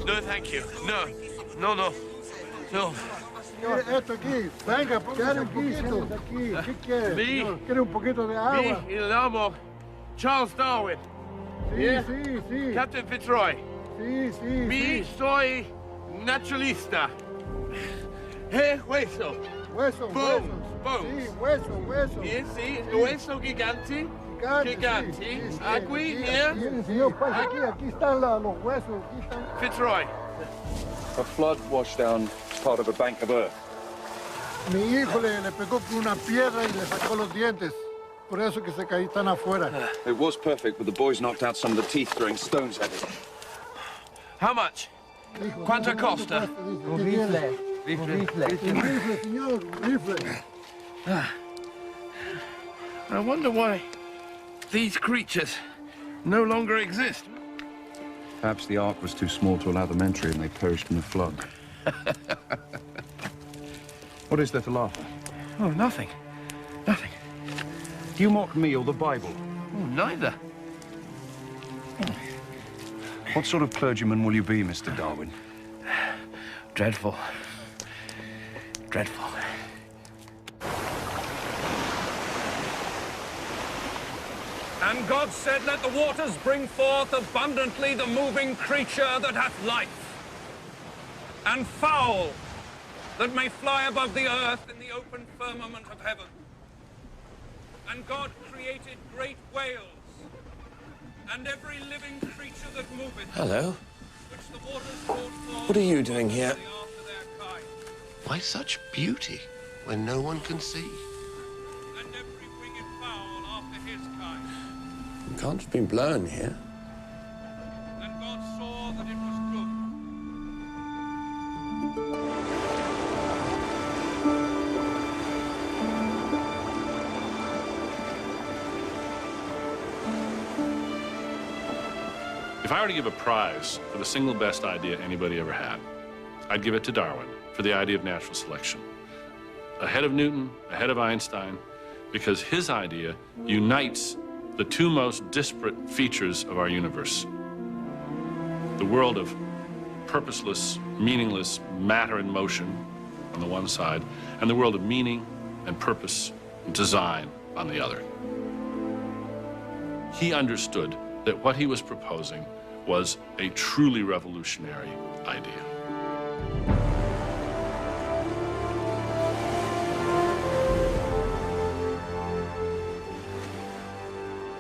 No, thank you. No. No, no. No. Señor, esto aquí. Venga, quiere un poquito. Aquí. ¿Qué quiere? Me? ¿Quiere un poquito de agua? Me, el amo Charles Darwin. Sí, Yeah? sí, sí. Captain Fitzroy. Sí, sí, Me, sí. soy naturalista. Hueso. Hueso, Bones, hueso. bones. Sí, hueso, hueso. Sí, sí. Sí. Hueso gigante. Gigante. Sí, sí, Aquí, sí, here. sí, señor, pase aquí están los huesos. Aquí están. Fitzroy. A flood washed down part of a bank of earth. Mi hijo le pegó con una piedra y le sacó los dientes. Por eso que se caí tan afuera. It was perfect, but the boys knocked out some of the teeth throwing stones at it. How much? ¿Cuánto costa? Un rifle. Un rifle, señor, un rifle. I wonder why these creatures no longer exist. Perhaps the ark was too small to allow them entry and they perished in the flood. What is there to laugh at? Oh, nothing. Nothing. Do you mock me or the Bible? Oh, neither. What sort of clergyman will you be, Mr. Darwin? Dreadful. Dreadful. And God said, let the waters bring forth abundantly the moving creature that hath life, and fowl that may fly above the earth in the open firmament of heaven. And God created great whales, and every living creature that moveth. Hello. Which the waters brought forth. What are you doing here? After their kind. Why such beauty when no one can see? And every winged fowl after his kind. You can't have been blown here. And God saw that it was good. If I were to give a prize for the single best idea anybody ever had, I'd give it to Darwin for the idea of natural selection. Ahead of Newton, ahead of Einstein, because his idea unites the two most disparate features of our universe. The world of purposeless, meaningless matter and motion on the one side, and the world of meaning and purpose and design on the other. He understood that what he was proposing was a truly revolutionary idea.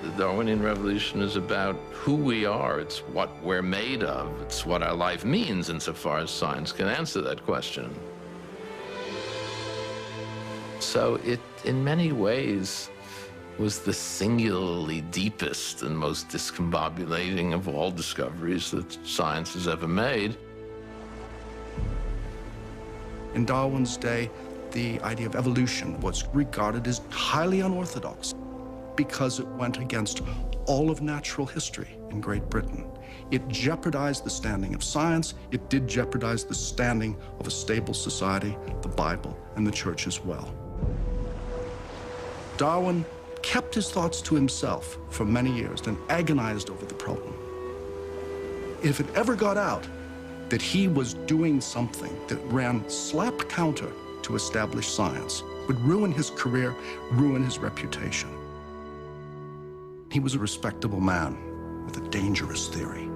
The Darwinian revolution is about who we are. It's what we're made of. It's what our life means insofar as science can answer that question. So it, in many ways, was the singularly deepest and most discombobulating of all discoveries that science has ever made. In Darwin's day, the idea of evolution was regarded as highly unorthodox because it went against all of natural history in Great Britain. It jeopardized the standing of science. It did jeopardize the standing of a stable society, the Bible, and the church as well. Darwin kept his thoughts to himself for many years and agonized over the problem. If it ever got out that he was doing something that ran slap counter to established science, would ruin his career, ruin his reputation. He was a respectable man with a dangerous theory.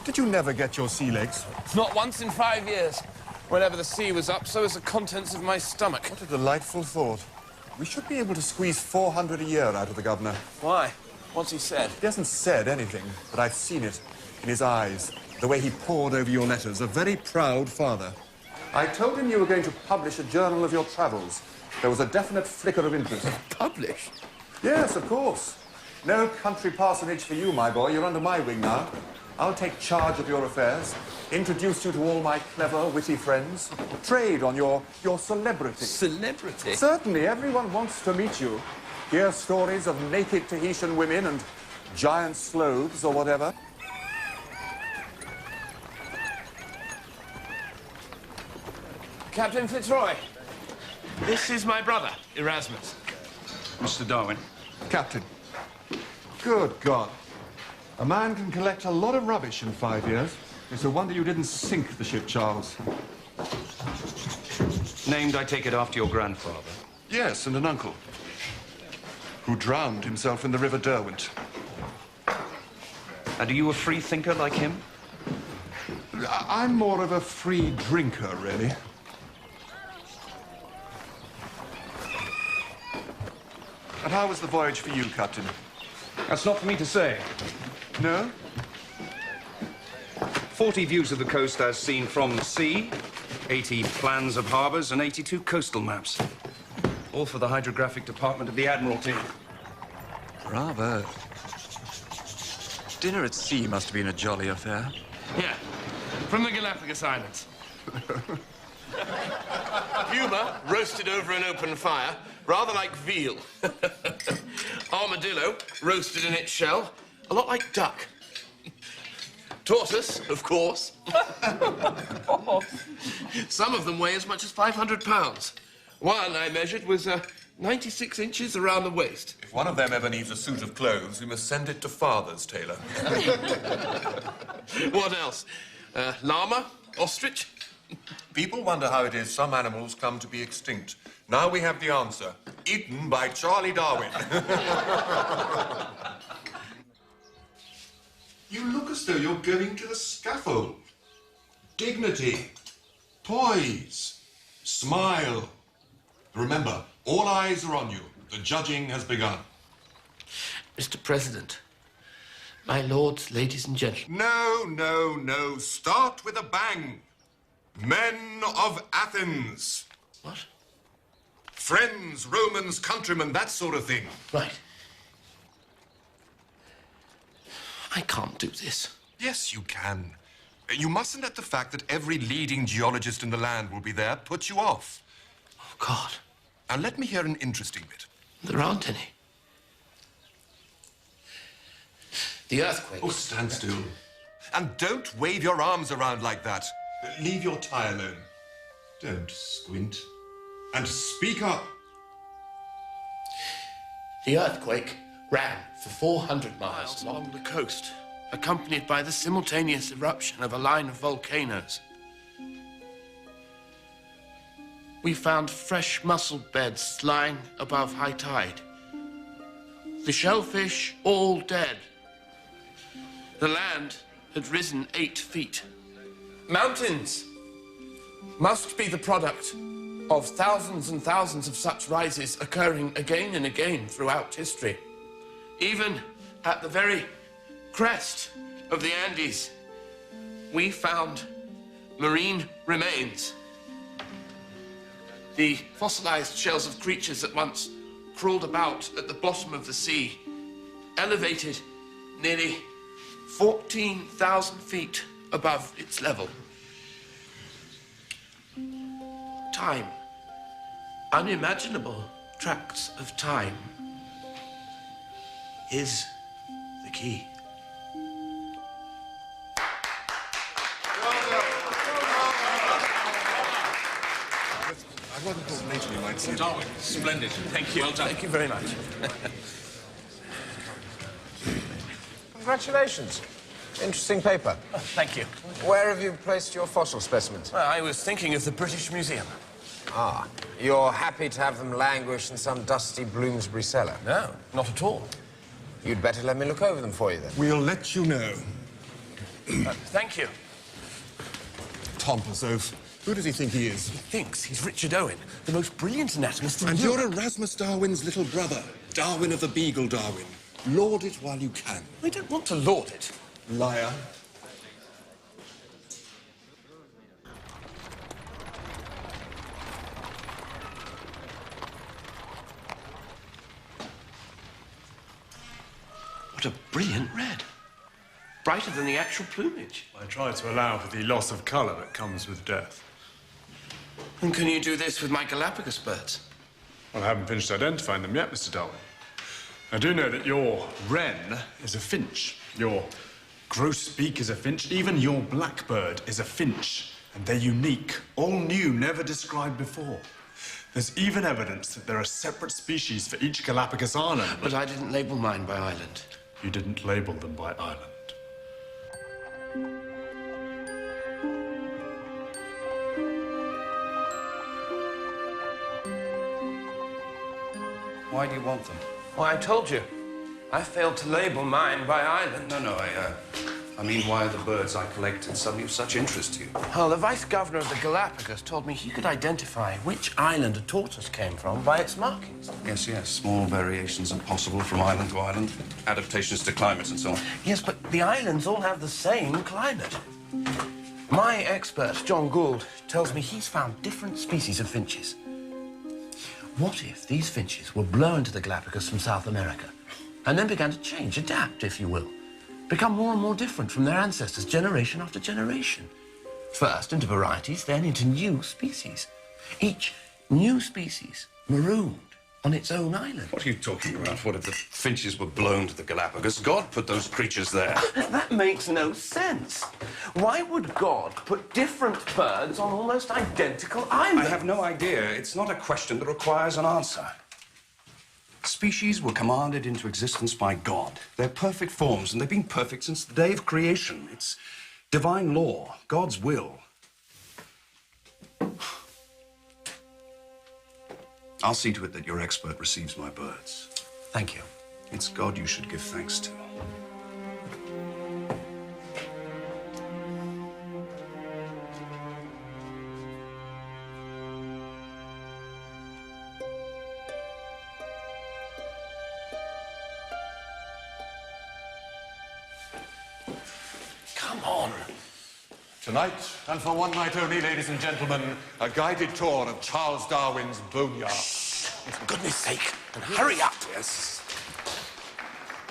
Did you never get your sea legs? Not once in 5 years. Whenever the sea was up, so was the contents of my stomach. What a delightful thought. We should be able to squeeze 400 a year out of the governor. Why? What's he said? He hasn't said anything, but I've seen it in his eyes. The way he pored over your letters. A very proud father. I told him you were going to publish a journal of your travels. There was a definite flicker of interest. Publish? Yes, of course. No country parsonage for you, my boy. You're under my wing now. I'll take charge of your affairs, introduce you to all my clever, witty friends, trade on your celebrity. Celebrity? Certainly, everyone wants to meet you. Hear stories of naked Tahitian women and giant sloths or whatever. Captain Fitzroy, this is my brother, Erasmus. Mr. Darwin. Captain. Good God. A man can collect a lot of rubbish in 5 years. It's a wonder you didn't sink the ship, Charles. Named, I take it, after your grandfather. Yes, and an uncle. Who drowned himself in the River Derwent. And are you a free thinker like him? I'm more of a free drinker, really. And how was the voyage for you, Captain? That's not for me to say. No? 40 views of the coast as seen from the sea, 80 plans of harbors, and 82 coastal maps. All for the hydrographic department of the Admiralty. Bravo. Dinner at sea must have been a jolly affair. Yeah, from the Galapagos Islands. Puma roasted over an open fire, rather like veal. Armadillo roasted in its shell, a lot like duck. Tortoise, of course. Some of them weigh as much as 500 pounds. One I measured was 96 inches around the waist. If one of them ever needs a suit of clothes, we must send it to Father's tailor. What else? Llama? Ostrich? People wonder how it is some animals come to be extinct. Now we have the answer. Eaten by Charlie Darwin. You look as though you're going to the scaffold. Dignity, poise, smile. Remember, all eyes are on you. The judging has begun. Mr. President, my lords, ladies and gentlemen. No, no, no. Start with a bang. Men of Athens. What? Friends, Romans, countrymen, that sort of thing. Right. I can't do this. Yes, you can. You mustn't let the fact that every leading geologist in the land will be there put you off. Oh, God. Now, let me hear an interesting bit. There aren't any. The earthquake. Oh, stand still. And don't wave your arms around like that. Leave your tie alone. Don't squint. And speak up. The earthquake ran for 400 miles along the coast, accompanied by the simultaneous eruption of a line of volcanoes. We found fresh mussel beds lying above high tide. The shellfish all dead. The land had risen 8 feet. Mountains must be the product of thousands and thousands of such rises occurring again and again throughout history. Even at the very crest of the Andes, we found marine remains. The fossilized shells of creatures that once crawled about at the bottom of the sea, elevated nearly 14,000 feet above its level. Time, unimaginable tracts of time, is the key. I rather thought later we might see it. Darwin, splendid. Thank you. Well done. Thank you very much. Congratulations. Interesting paper. Oh, thank you. Where have you placed your fossil specimens? Well, I was thinking of the British Museum. Ah, you're happy to have them languish in some dusty Bloomsbury cellar? No, not at all. You'd better let me look over them for you, then. We'll let you know. Thank you. Tompas oath. Who does he think he is? He thinks he's Richard Owen, the most brilliant anatomist in And Europe. you're Erasmus Darwin's little brother, Darwin of the Beagle, Darwin. Laud it while you can. I don't want to laud it. Liar. What a brilliant red. Brighter than the actual plumage. I try to allow for the loss of colour that comes with death. And can you do this with my Galapagos birds? Well, I haven't finished identifying them yet, Mr. Darwin. I do know that your wren is a finch, your grosbeak is a finch, even your blackbird is a finch. And they're unique, all new, never described before. There's even evidence that there are separate species for each Galapagos island. But I didn't label mine by island. You didn't label them by island. Why do you want them? Well, I told you. I failed to label mine by island. No, I mean, why are the birds I collected suddenly of such interest to you? Oh, the vice-governor of the Galapagos told me he could identify which island a tortoise came from by its markings. Yes, yes. Small variations are possible from island to island. Adaptations to climate and so on. Yes, but the islands all have the same climate. My expert, John Gould, tells me he's found different species of finches. What if these finches were blown to the Galapagos from South America and then began to change, adapt, if you will, become more and more different from their ancestors generation after generation? First into varieties, then into new species. Each new species marooned on its own island. What are you talking about? What if the finches were blown to the Galapagos? God put those creatures there. That makes no sense. Why would God put different birds on almost identical islands? I have no idea. It's not a question that requires an answer. Species were commanded into existence by God. They're perfect forms, and they've been perfect since the day of creation. It's divine law, God's will. I'll see to it that your expert receives my birds. Thank you. It's God you should give thanks to. Come on. Tonight, and for one night only, ladies and gentlemen, a guided tour of Charles Darwin's boneyard. For goodness sake, and hurry up. Yes.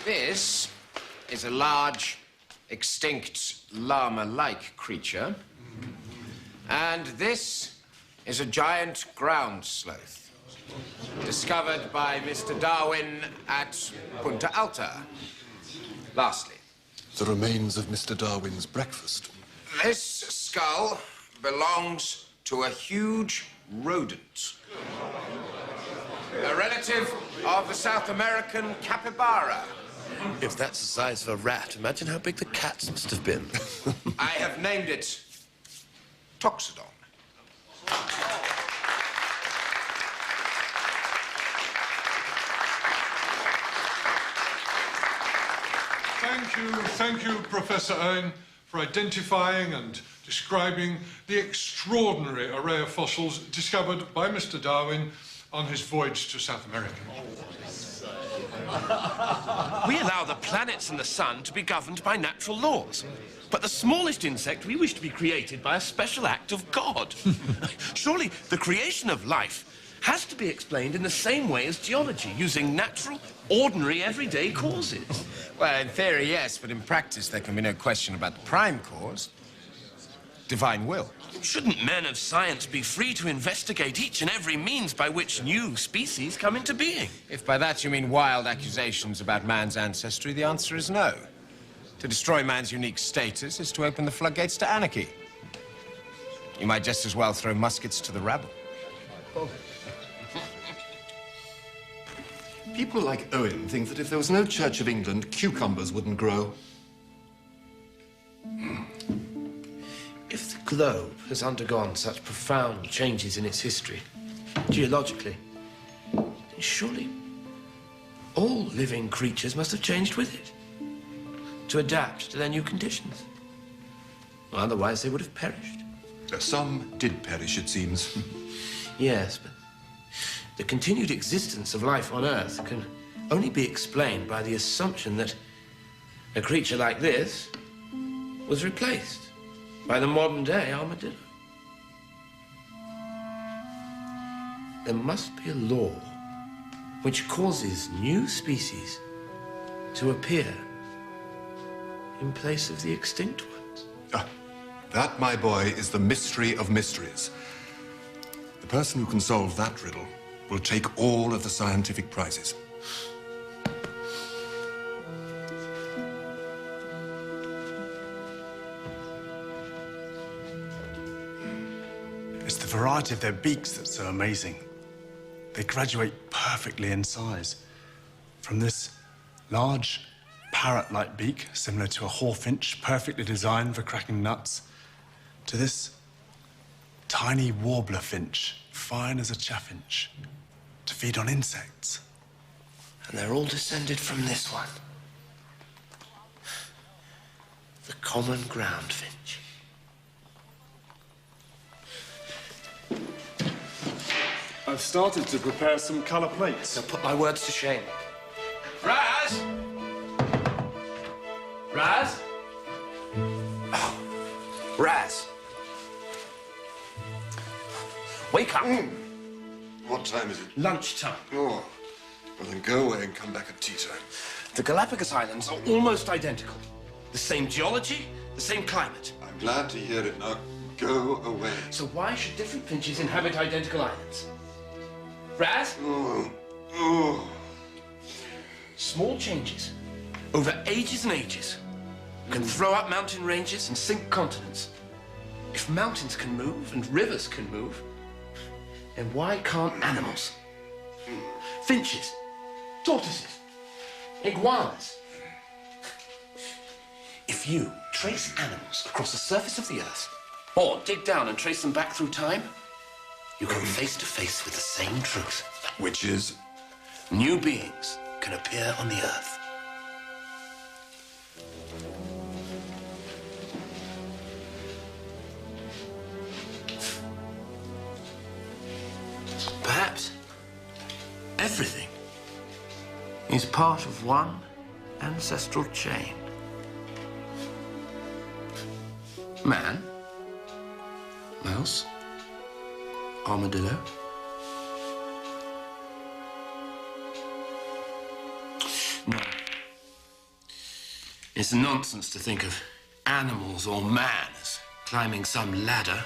This is a large, extinct llama-like creature. And this is a giant ground sloth, discovered by Mr. Darwin at Punta Alta. Lastly, The remains of Mr. Darwin's breakfast. this skull belongs to a huge rodent. A relative of the South American capybara. If that's the size of a rat, imagine how big the cats must have been. I have named it Toxodon. Thank you, Professor Owen, for identifying and describing the extraordinary array of fossils discovered by Mr. Darwin on his voyage to South America. We allow the planets and the sun to be governed by natural laws. But the smallest insect we wish to be created by a special act of God. Surely the creation of life has to be explained in the same way as geology, using natural, ordinary, everyday causes. Well, in theory, yes, but in practice, there can be no question about the prime cause. Divine will. Shouldn't men of science be free to investigate each and every means by which new species come into being? If by that you mean wild accusations about man's ancestry, the answer is no. To destroy man's unique status is to open the floodgates to anarchy. You might just as well throw muskets to the rabble. People like Owen think that if there was no Church of England, cucumbers wouldn't grow. If the globe has undergone such profound changes in its history, geologically, then surely all living creatures must have changed with it to adapt to their new conditions. Otherwise, they would have perished. Some did perish, it seems. Yes, but the continued existence of life on Earth can only be explained by the assumption that a creature like this was replaced by the modern-day armadillo. There must be a law which causes new species to appear in place of the extinct ones. That, my boy, is the mystery of mysteries. The person who can solve that riddle will take all of the scientific prizes. It's the variety of their beaks that's so amazing. They graduate perfectly in size. From this large, parrot-like beak, similar to a hawfinch, perfectly designed for cracking nuts, to this tiny warbler finch, fine as a chaffinch, to feed on insects. And they're all descended from this one. The common ground finch. I've started to prepare some colour plates. Now put my words to shame. Raz! Raz? Oh, Raz. Wake up. What time is it? Lunchtime. Oh, well then go away and come back at tea time. The Galapagos Islands are almost identical. The same geology, the same climate. I'm glad to hear it. Now go away. So why should different finches inhabit identical islands? Raz? Small changes over ages and ages can throw up mountain ranges and sink continents. If mountains can move and rivers can move, then why can't animals? Finches, tortoises, iguanas. If you trace animals across the surface of the Earth, or dig down and trace them back through time, you come face to face with the same truth. Which is? New beings can appear on the Earth. Perhaps everything is part of one ancestral chain. Man, mouse, armadillo. No. It's nonsense to think of animals or man as climbing some ladder.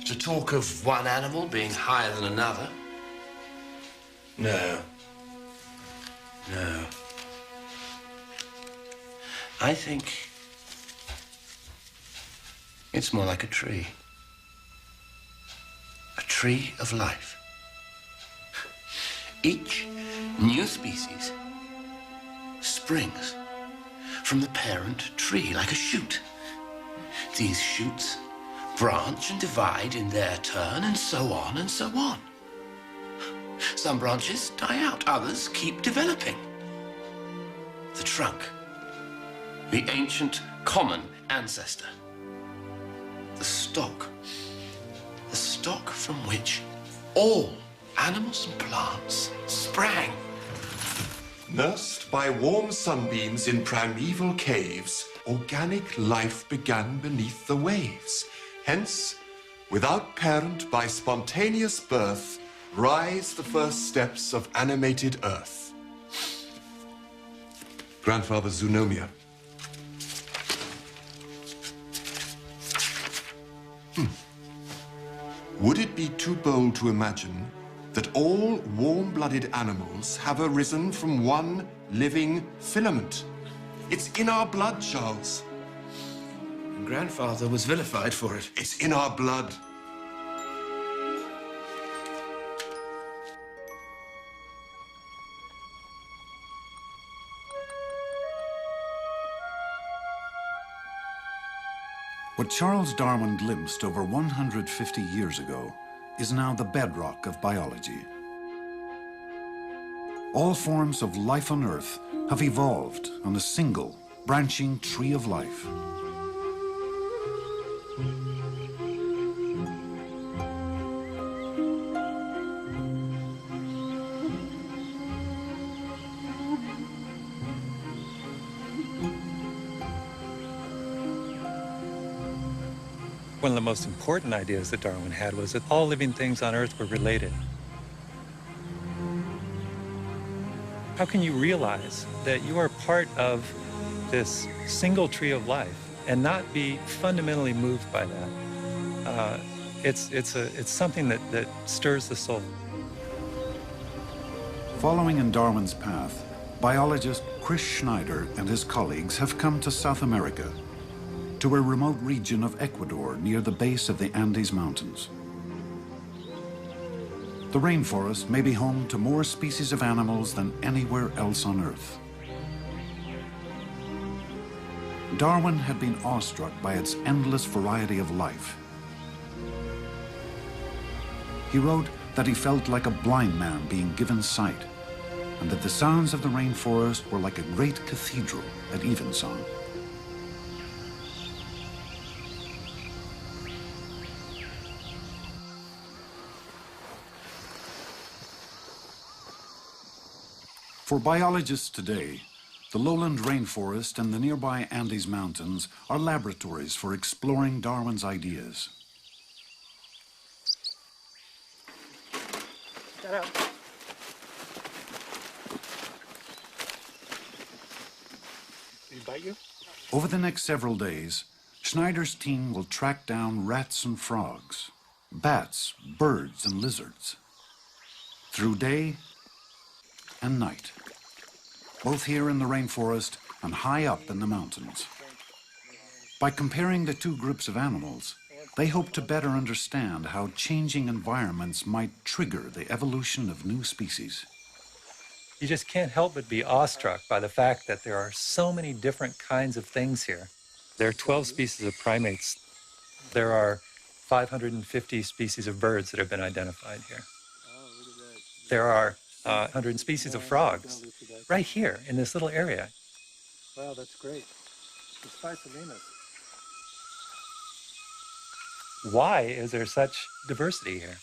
To talk of one animal being higher than another. No. No. I think it's more like a tree. A tree of life. Each new species springs from the parent tree like a shoot. These shoots branch and divide in their turn, and so on and so on. Some branches die out, others keep developing. The trunk, the ancient common ancestor. The stock from which all animals and plants sprang. Nursed by warm sunbeams in primeval caves, organic life began beneath the waves. Hence, without parent, by spontaneous birth, rise the first steps of animated earth. Grandfather Zoonomia. Would it be too bold to imagine that all warm-blooded animals have arisen from one living filament? It's in our blood, Charles. And Grandfather was vilified for it. It's in our blood. What Charles Darwin glimpsed over 150 years ago is now the bedrock of biology. All forms of life on Earth have evolved on a single branching tree of life. One of the most important ideas that Darwin had was that all living things on Earth were related. How can you realize that you are part of this single tree of life and not be fundamentally moved by that? It's something that stirs the soul. Following in Darwin's path, biologist Chris Schneider and his colleagues have come to South America, to a remote region of Ecuador near the base of the Andes Mountains. The rainforest may be home to more species of animals than anywhere else on Earth. Darwin had been awestruck by its endless variety of life. He wrote that he felt like a blind man being given sight, and that the sounds of the rainforest were like a great cathedral at evensong. For biologists today, the lowland rainforest and the nearby Andes Mountains are laboratories for exploring Darwin's ideas. Get out. Did he bite you? Over the next several days, Schneider's team will track down rats and frogs, bats, birds, and lizards, through day and night, both here in the rainforest and high up in the mountains. By comparing the two groups of animals, they hope to better understand how changing environments might trigger the evolution of new species. You just can't help but be awestruck by the fact that there are so many different kinds of things here. There are 12 species of primates. There are 550 species of birds that have been identified here. There are 100 species of frogs right here in this little area. Wow, that's great. It's fascinating. Why is there such diversity here?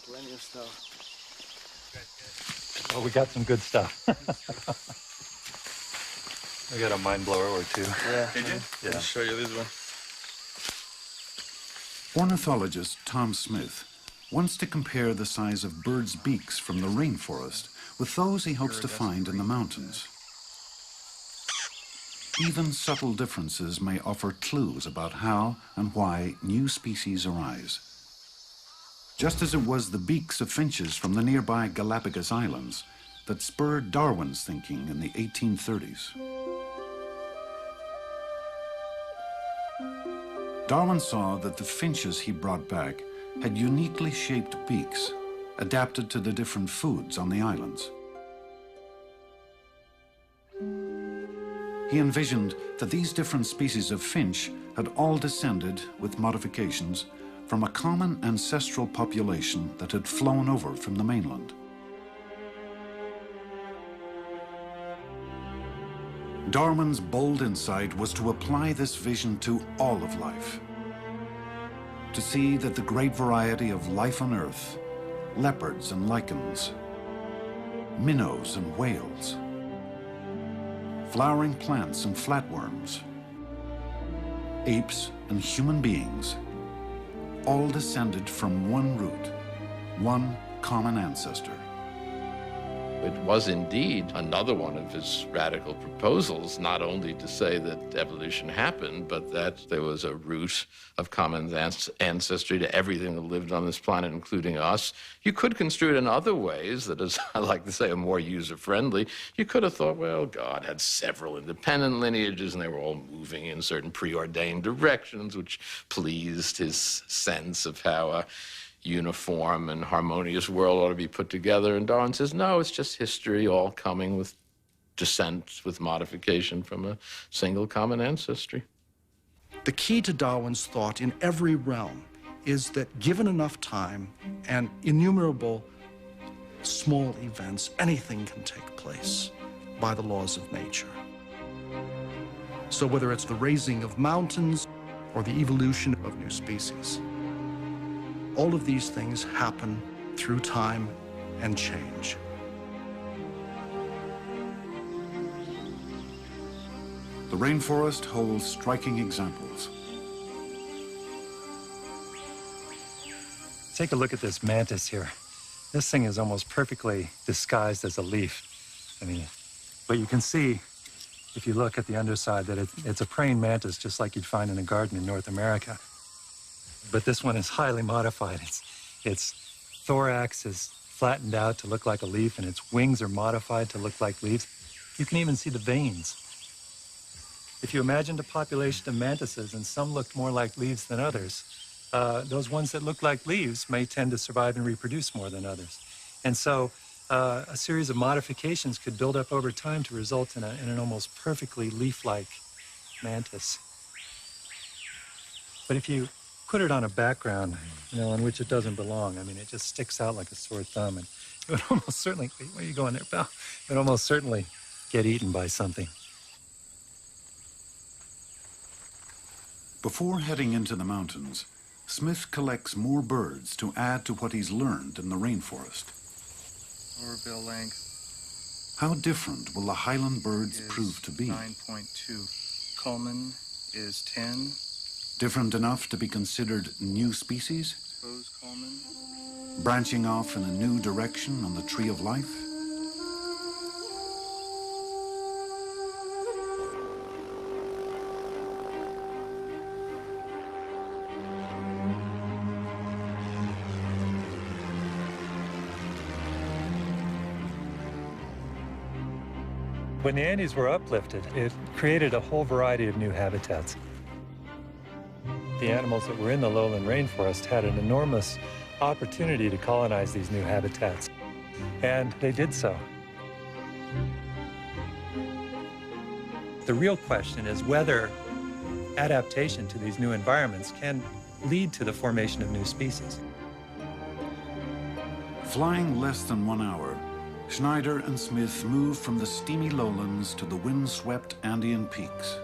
Plenty of stuff. Oh, we got some good stuff. I got a mind blower or two. Yeah. Did you? Yeah. I'll show you this one. Ornithologist Tom Smith wants to compare the size of birds' beaks from the rainforest with those he hopes to find in the mountains. Even subtle differences may offer clues about how and why new species arise. Just as it was the beaks of finches from the nearby Galapagos Islands that spurred Darwin's thinking in the 1830s. Darwin saw that the finches he brought back had uniquely shaped beaks, adapted to the different foods on the islands. He envisioned that these different species of finch had all descended, with modifications, from a common ancestral population that had flown over from the mainland. Darwin's bold insight was to apply this vision to all of life, to see that the great variety of life on Earth, leopards and lichens, minnows and whales, flowering plants and flatworms, apes and human beings, all descended from one root, one common ancestor. It was indeed another one of his radical proposals, not only to say that evolution happened, but that there was a root of common ancestry to everything that lived on this planet, including us. You could construe it in other ways that, as I like to say, are more user-friendly. You could have thought, well, God had several independent lineages, and they were all moving in certain preordained directions, which pleased his sense of how a uniform and harmonious world ought to be put together. And Darwin says, no, it's just history, all coming with descent, with modification from a single common ancestry. The key to Darwin's thought in every realm is that given enough time and innumerable small events, anything can take place by the laws of nature. So whether it's the raising of mountains or the evolution of new species, all of these things happen through time and change. The rainforest holds striking examples. Take a look at this mantis here. This thing is almost perfectly disguised as a leaf. I mean, but you can see, if you look at the underside, that it's a praying mantis just like you'd find in a garden in North America. But this one is highly modified. Its thorax is flattened out to look like a leaf, and its wings are modified to look like leaves. You can even see the veins. If you imagined a population of mantises and some looked more like leaves than others, those ones that look like leaves may tend to survive and reproduce more than others. And so a series of modifications could build up over time to result in an almost perfectly leaf-like mantis. But if you put it on a background, on which it doesn't belong, I mean, it just sticks out like a sore thumb, and it would almost certainly, where are you going there, pal? It would almost certainly get eaten by something. Before heading into the mountains, Smith collects more birds to add to what he's learned in the rainforest. Lower bill length. How different will the highland birds prove to be? 9.2. Coleman is 10. Different enough to be considered new species? Suppose Coleman. Branching off in a new direction on the tree of life? When the Andes were uplifted, it created a whole variety of new habitats. The animals that were in the lowland rainforest had an enormous opportunity to colonize these new habitats, and they did so. The real question is whether adaptation to these new environments can lead to the formation of new species. Flying less than 1 hour, Schneider and Smith moved from the steamy lowlands to the wind-swept Andean peaks.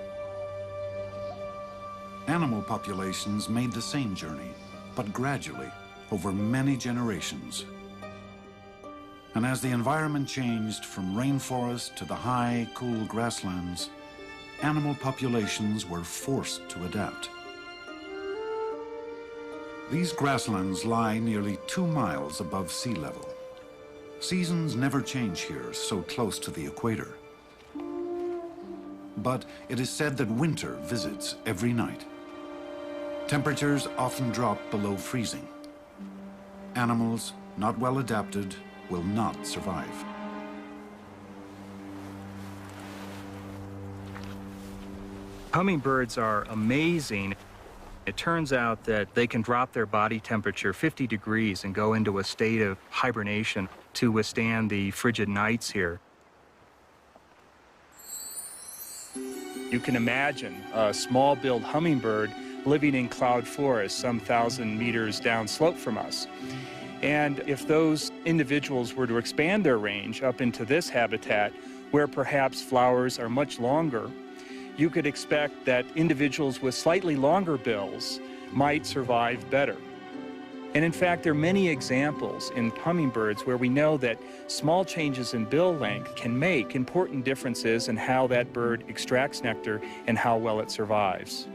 Animal populations made the same journey, but gradually, over many generations. And as the environment changed from rainforest to the high, cool grasslands, animal populations were forced to adapt. These grasslands lie nearly 2 miles above sea level. Seasons never change here, so close to the equator. But it is said that winter visits every night. Temperatures often drop below freezing. Animals not well adapted will not survive. Hummingbirds are amazing. It turns out that they can drop their body temperature 50 degrees and go into a state of hibernation to withstand the frigid nights here. You can imagine a small-billed hummingbird living in cloud forests some 1,000 meters downslope from us. And if those individuals were to expand their range up into this habitat, where perhaps flowers are much longer, you could expect that individuals with slightly longer bills might survive better. And in fact, there are many examples in hummingbirds where we know that small changes in bill length can make important differences in how that bird extracts nectar and how well it survives.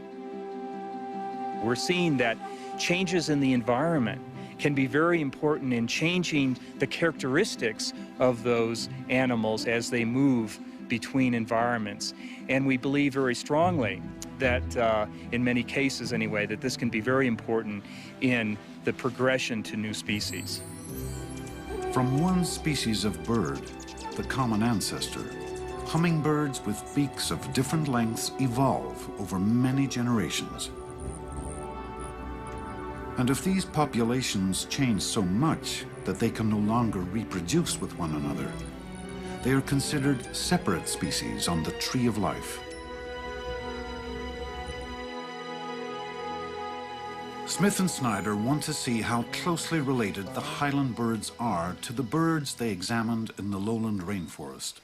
We're seeing that changes in the environment can be very important in changing the characteristics of those animals as they move between environments. And we believe very strongly that, in many cases anyway, that this can be very important in the progression to new species. From one species of bird, the common ancestor, hummingbirds with beaks of different lengths evolve over many generations. And if these populations change so much that they can no longer reproduce with one another, they are considered separate species on the tree of life. Smith and Snyder want to see how closely related the highland birds are to the birds they examined in the lowland rainforest.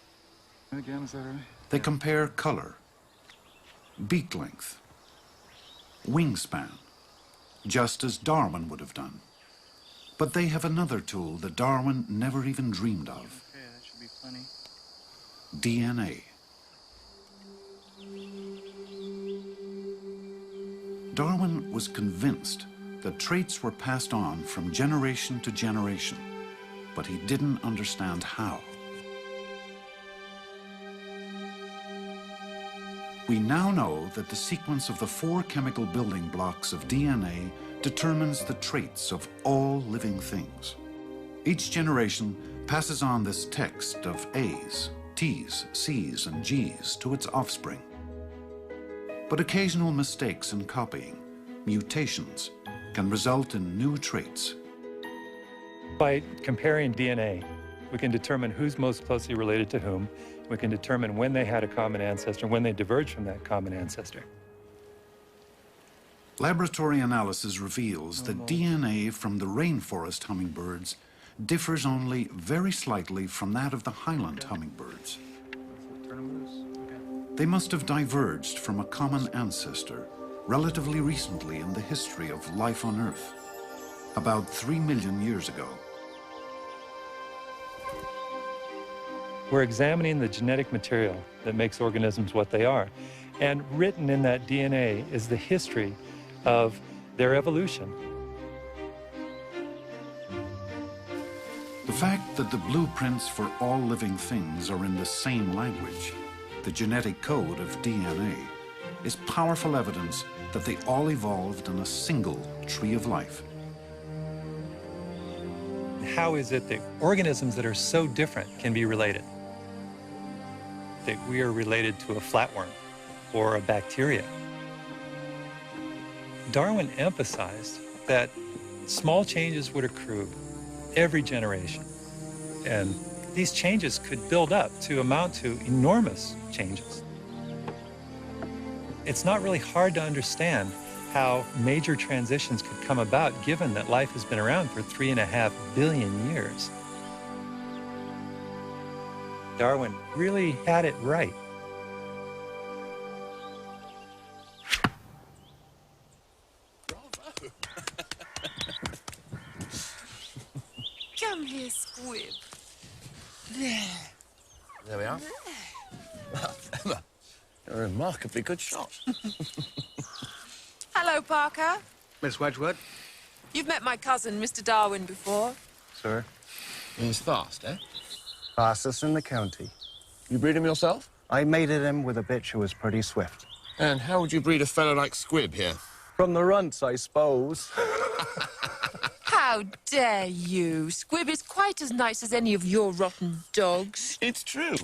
Again, is that right? They compare color, beak length, wingspan, just as Darwin would have done. But they have another tool that Darwin never even dreamed of. Okay, that should be plenty. DNA. Darwin was convinced that traits were passed on from generation to generation, but he didn't understand how. We now know that the sequence of the 4 chemical building blocks of DNA determines the traits of all living things. Each generation passes on this text of A's, T's, C's, and G's to its offspring. But occasional mistakes in copying, mutations, can result in new traits. By comparing DNA, we can determine who's most closely related to whom. We can determine when they had a common ancestor, when they diverged from that common ancestor. Laboratory analysis reveals that DNA from the rainforest hummingbirds differs only very slightly from that of the highland hummingbirds. They must have diverged from a common ancestor relatively recently in the history of life on Earth, about 3 million years ago. We're examining the genetic material that makes organisms what they are. And written in that DNA is the history of their evolution. The fact that the blueprints for all living things are in the same language, the genetic code of DNA, is powerful evidence that they all evolved in a single tree of life. How is it that organisms that are so different can be related? That we are related to a flatworm or a bacteria. Darwin emphasized that small changes would accrue every generation, and these changes could build up to amount to enormous changes. It's not really hard to understand how major transitions could come about given that life has been around for 3.5 billion years. Darwin really had it right. Come here, Squib. There we are. Well, Emma, you're a remarkably good shot. Hello, Parker. Miss Wedgwood? You've met my cousin, Mr. Darwin, before. Sir? He's fast, eh? Fastest in the county. You breed him yourself? I mated him with a bitch who was pretty swift. And how would you breed a fellow like Squib here? From the runts, I suppose. How dare you? Squib is quite as nice as any of your rotten dogs. It's true.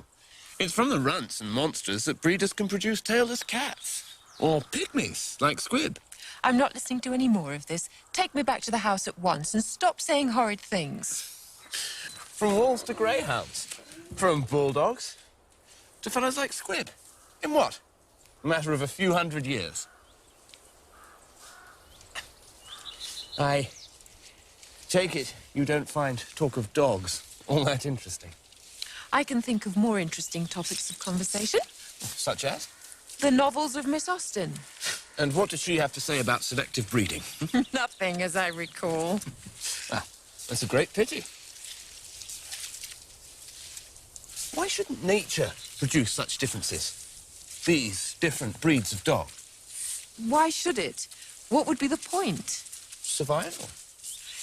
It's from the runts and monsters that breeders can produce tailless cats. Or pygmies, like Squib. I'm not listening to any more of this. Take me back to the house at once and stop saying horrid things. From wolves to greyhounds. From bulldogs to fellows like Squib. In what? A matter of a few hundred years. I take it you don't find talk of dogs all that interesting. I can think of more interesting topics of conversation. Such as? The novels of Miss Austen. And what does she have to say about selective breeding? Nothing, as I recall. Ah, that's a great pity. Why shouldn't nature produce such differences? These different breeds of dog? Why should it? What would be the point? Survival.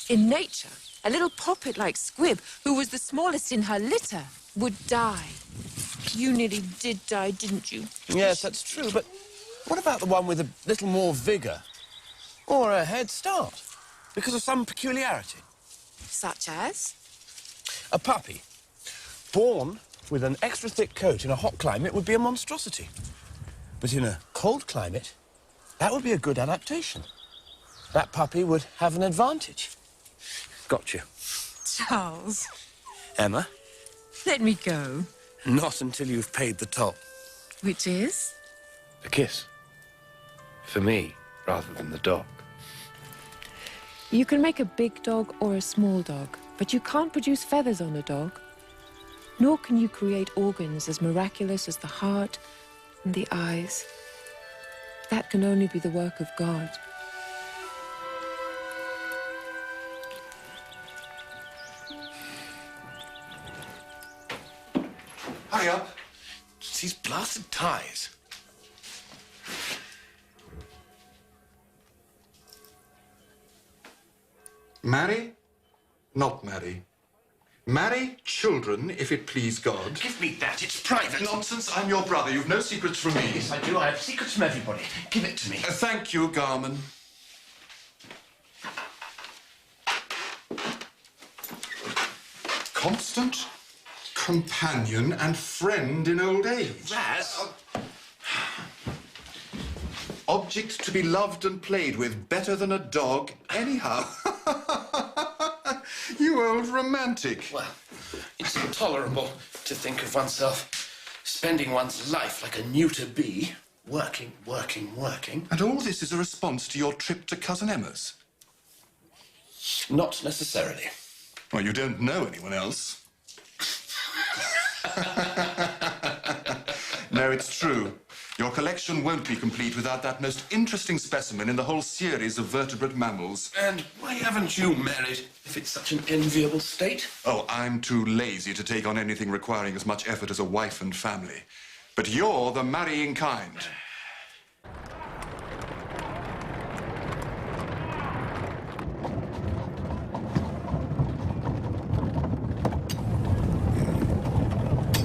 In nature, a little poppet like Squib, who was the smallest in her litter, would die. You nearly did die, didn't you? Yes, that's true, but what about the one with a little more vigour? Or a head start? Because of some peculiarity? Such as? A puppy. Born with an extra thick coat in a hot climate would be a monstrosity. But in a cold climate, that would be a good adaptation. That puppy would have an advantage. Got you. Charles. Emma? Let me go. Not until you've paid the toll. Which is? A kiss. For me, rather than the dog. You can make a big dog or a small dog, but you can't produce feathers on a dog. Nor can you create organs as miraculous as the heart and the eyes. That can only be the work of God. Hurry up. It's these blasted ties. Marry? Not marry. Marry children, if it please God. Give me that. It's private. Nonsense. I'm your brother. You've no secrets from me. Yes, I do. I have secrets from everybody. Give it to me. Thank you, Garman. Constant companion and friend in old age. Raz? Object to be loved and played with better than a dog, anyhow. You old romantic. Well, it's intolerable to think of oneself spending one's life like a neuter bee, working. And all this is a response to your trip to Cousin Emma's? Not necessarily. Well, you don't know anyone else. No, it's true. Your collection won't be complete without that most interesting specimen in the whole series of vertebrate mammals. And why haven't you married, if it's such an enviable state? Oh, I'm too lazy to take on anything requiring as much effort as a wife and family. But you're the marrying kind.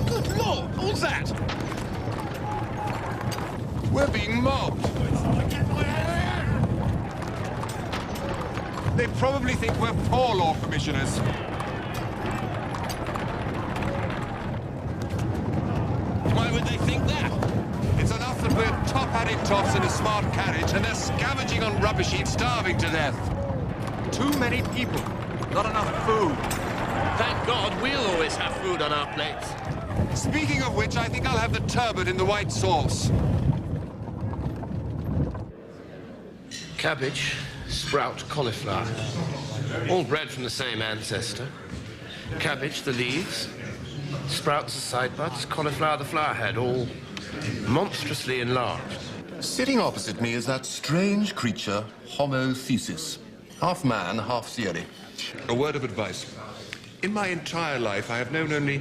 Good Lord, what's that? We're being mobbed. They probably think we're poor law commissioners. Why would they think that? It's enough that we're top-hatted toffs in a smart carriage and they're scavenging on rubbish heaps, starving to death. Too many people, not enough food. Thank God we'll always have food on our plates. Speaking of which, I think I'll have the turbot in the white sauce. Cabbage, sprout, cauliflower. All bred from the same ancestor. Cabbage, the leaves. Sprouts, the side buds. Cauliflower, the flower head. All monstrously enlarged. Sitting opposite me is that strange creature, Homo thesis. Half man, half theory. A word of advice. In my entire life, I have known only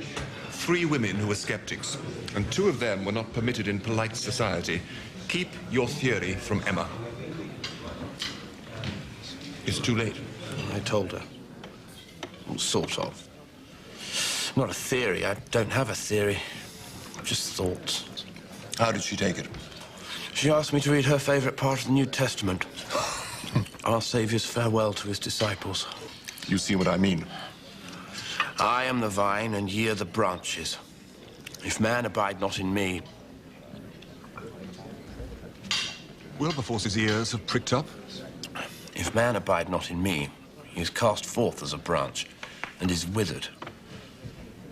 3 women who were skeptics, and 2 of them were not permitted in polite society. Keep your theory from Emma. It's too late. I told her. Well, sort of. Not a theory. I don't have a theory. Just thoughts. How did she take it? She asked me to read her favorite part of the New Testament. Our Saviour's farewell to his disciples. You see what I mean? I am the vine, and ye are the branches. If man abide not in me... Wilberforce's ears have pricked up. If man abide not in me, he is cast forth as a branch, and is withered.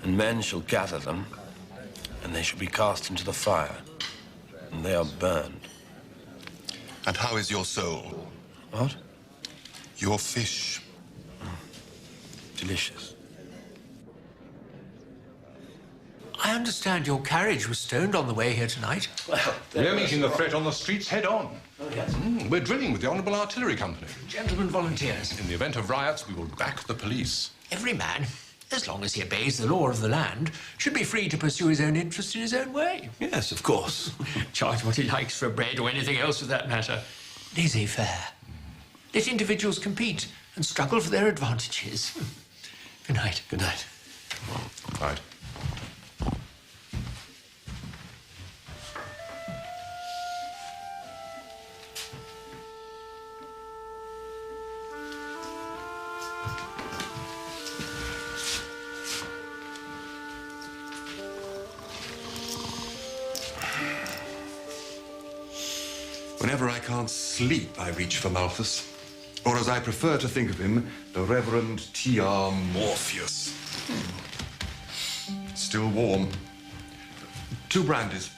And men shall gather them, and they shall be cast into the fire, and they are burned. And how is your soul? What? Your fish. Delicious. I understand your carriage was stoned on the way here tonight. Well, we're meeting the threat on the streets head on. Oh, yes. We're drilling with the Honourable Artillery Company. Gentlemen volunteers. In the event of riots, we will back the police. Every man, as long as he obeys the law of the land, should be free to pursue his own interest in his own way. Yes, of course. Charge what he likes for bread or anything else for that matter. Laissez-faire. Let individuals compete and struggle for their advantages. Good night. Good night. Good night. Whenever I can't sleep, I reach for Malthus. Or as I prefer to think of him, the Reverend T.R. Morpheus. Still warm. 2 brandies.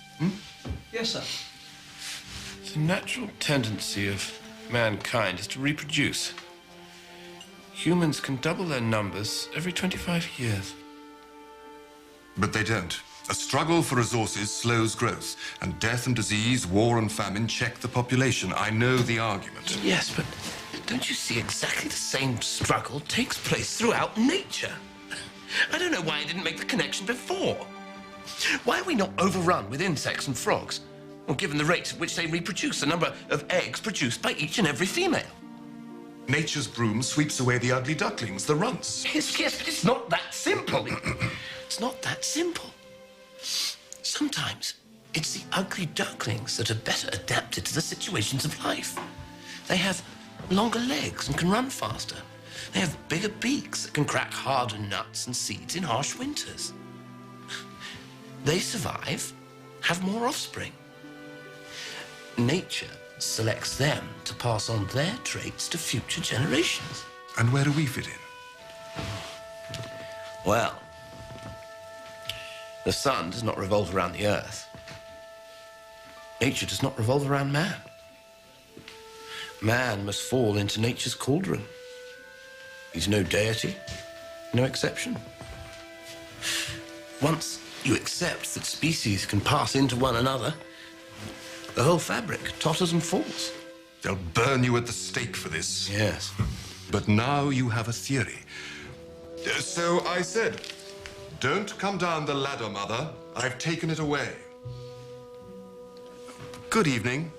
Yes, sir. The natural tendency of mankind is to reproduce. Humans can double their numbers every 25 years. But they don't. A struggle for resources slows growth, and death and disease, war and famine check the population. I know the argument. Yes, but don't you see exactly the same struggle takes place throughout nature? I don't know why I didn't make the connection before. Why are we not overrun with insects and frogs? Well, given the rate at which they reproduce, the number of eggs produced by each and every female. Nature's broom sweeps away the ugly ducklings, the runts. Yes, but it's not that simple. It's not that simple. Sometimes it's the ugly ducklings that are better adapted to the situations of life. They have longer legs and can run faster. They have bigger beaks that can crack harder nuts and seeds in harsh winters. They survive, have more offspring. Nature selects them to pass on their traits to future generations. And where do we fit in? Well, the sun does not revolve around the earth. Nature does not revolve around man. Man must fall into nature's cauldron. He's no deity, no exception. Once you accept that species can pass into one another, the whole fabric totters and falls. They'll burn you at the stake for this. Yes. But now you have a theory. So I said, don't come down the ladder, Mother. I've taken it away. Good evening.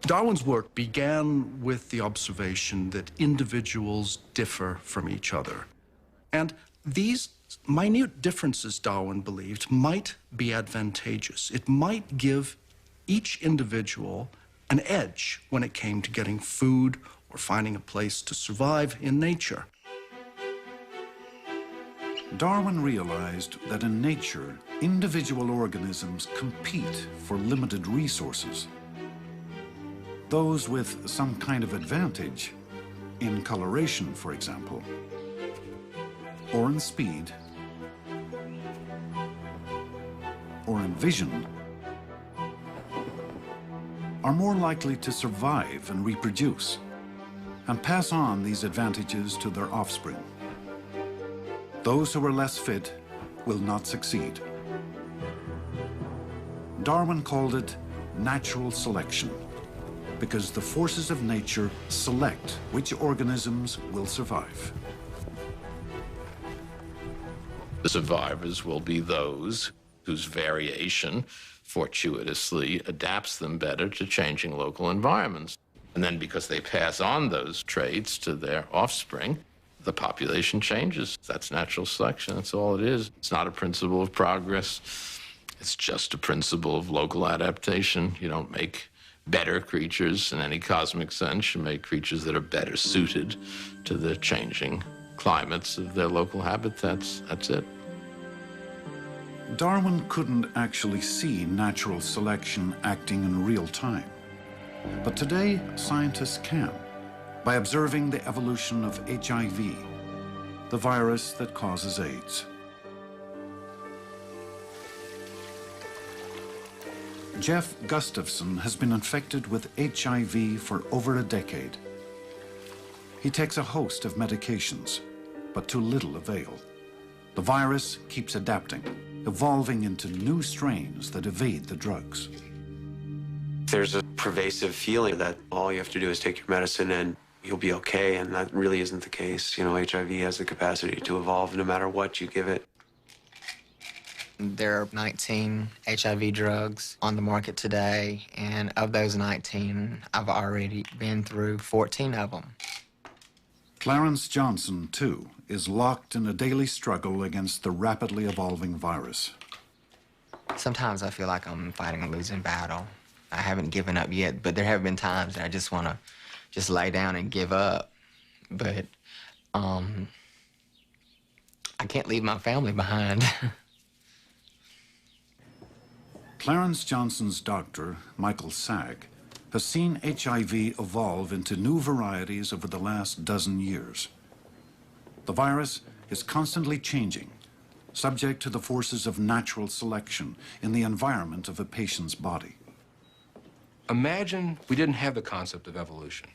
Darwin's work began with the observation that individuals differ from each other. And these minute differences, Darwin believed, might be advantageous. It might give each individual an edge when it came to getting food or finding a place to survive in nature. Darwin realized that in nature, individual organisms compete for limited resources. Those with some kind of advantage, in coloration, for example, or in speed, or in vision, are more likely to survive and reproduce, and pass on these advantages to their offspring. Those who are less fit will not succeed. Darwin called it natural selection, because the forces of nature select which organisms will survive. The survivors will be those whose variation fortuitously adapts them better to changing local environments. And then because they pass on those traits to their offspring, the population changes. That's natural selection. That's all it is. It's not a principle of progress. It's just a principle of local adaptation. You don't make better creatures in any cosmic sense. You make creatures that are better suited to the changing climates of their local habitats. That's it. Darwin couldn't actually see natural selection acting in real time. But today, scientists can, by observing the evolution of HIV, the virus that causes AIDS. Jeff Gustafson has been infected with HIV for over a decade. He takes a host of medications, but to little avail. The virus keeps adapting, evolving into new strains that evade the drugs. There's a pervasive feeling that all you have to do is take your medicine and you'll be okay, and that really isn't the case. You know, HIV has the capacity to evolve no matter what you give it. There are 19 HIV drugs on the market today, and of those 19, I've already been through 14 of them. Clarence Johnson, too, is locked in a daily struggle against the rapidly evolving virus. Sometimes I feel like I'm fighting a losing battle. I haven't given up yet, but there have been times that I just want to just lay down and give up. But I can't leave my family behind. Clarence Johnson's doctor, Michael Sack, has seen HIV evolve into new varieties over the last dozen years. The virus is constantly changing, subject to the forces of natural selection in the environment of a patient's body. Imagine we didn't have the concept of evolution,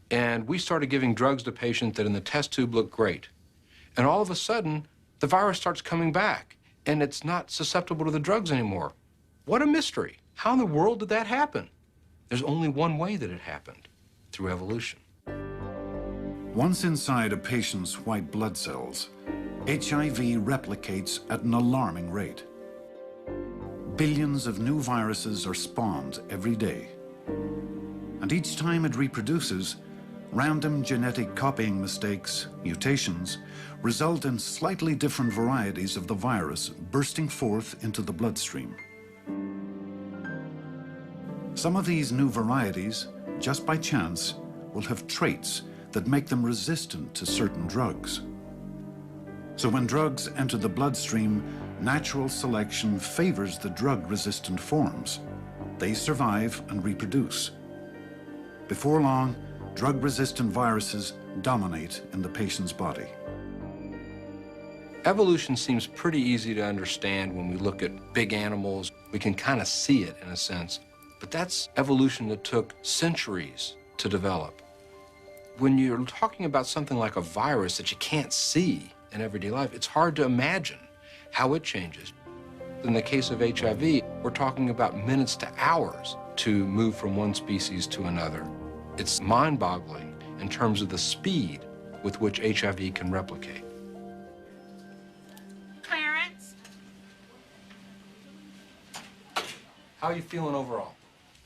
and we started giving drugs to patients that in the test tube look great. And all of a sudden, the virus starts coming back, and it's not susceptible to the drugs anymore. What a mystery. How in the world did that happen? There's only one way that it happened, through evolution. Once inside a patient's white blood cells, HIV replicates at an alarming rate. Billions of new viruses are spawned every day. And each time it reproduces, random genetic copying mistakes, mutations, result in slightly different varieties of the virus bursting forth into the bloodstream. Some of these new varieties, just by chance, will have traits that make them resistant to certain drugs. So when drugs enter the bloodstream, natural selection favors the drug-resistant forms. They survive and reproduce. Before long, drug-resistant viruses dominate in the patient's body. Evolution seems pretty easy to understand when we look at big animals. We can kind of see it in a sense, but that's evolution that took centuries to develop. When you're talking about something like a virus that you can't see in everyday life, it's hard to imagine how it changes. In the case of HIV, we're talking about minutes to hours to move from one species to another. It's mind-boggling in terms of the speed with which HIV can replicate. Clarence? How are you feeling overall?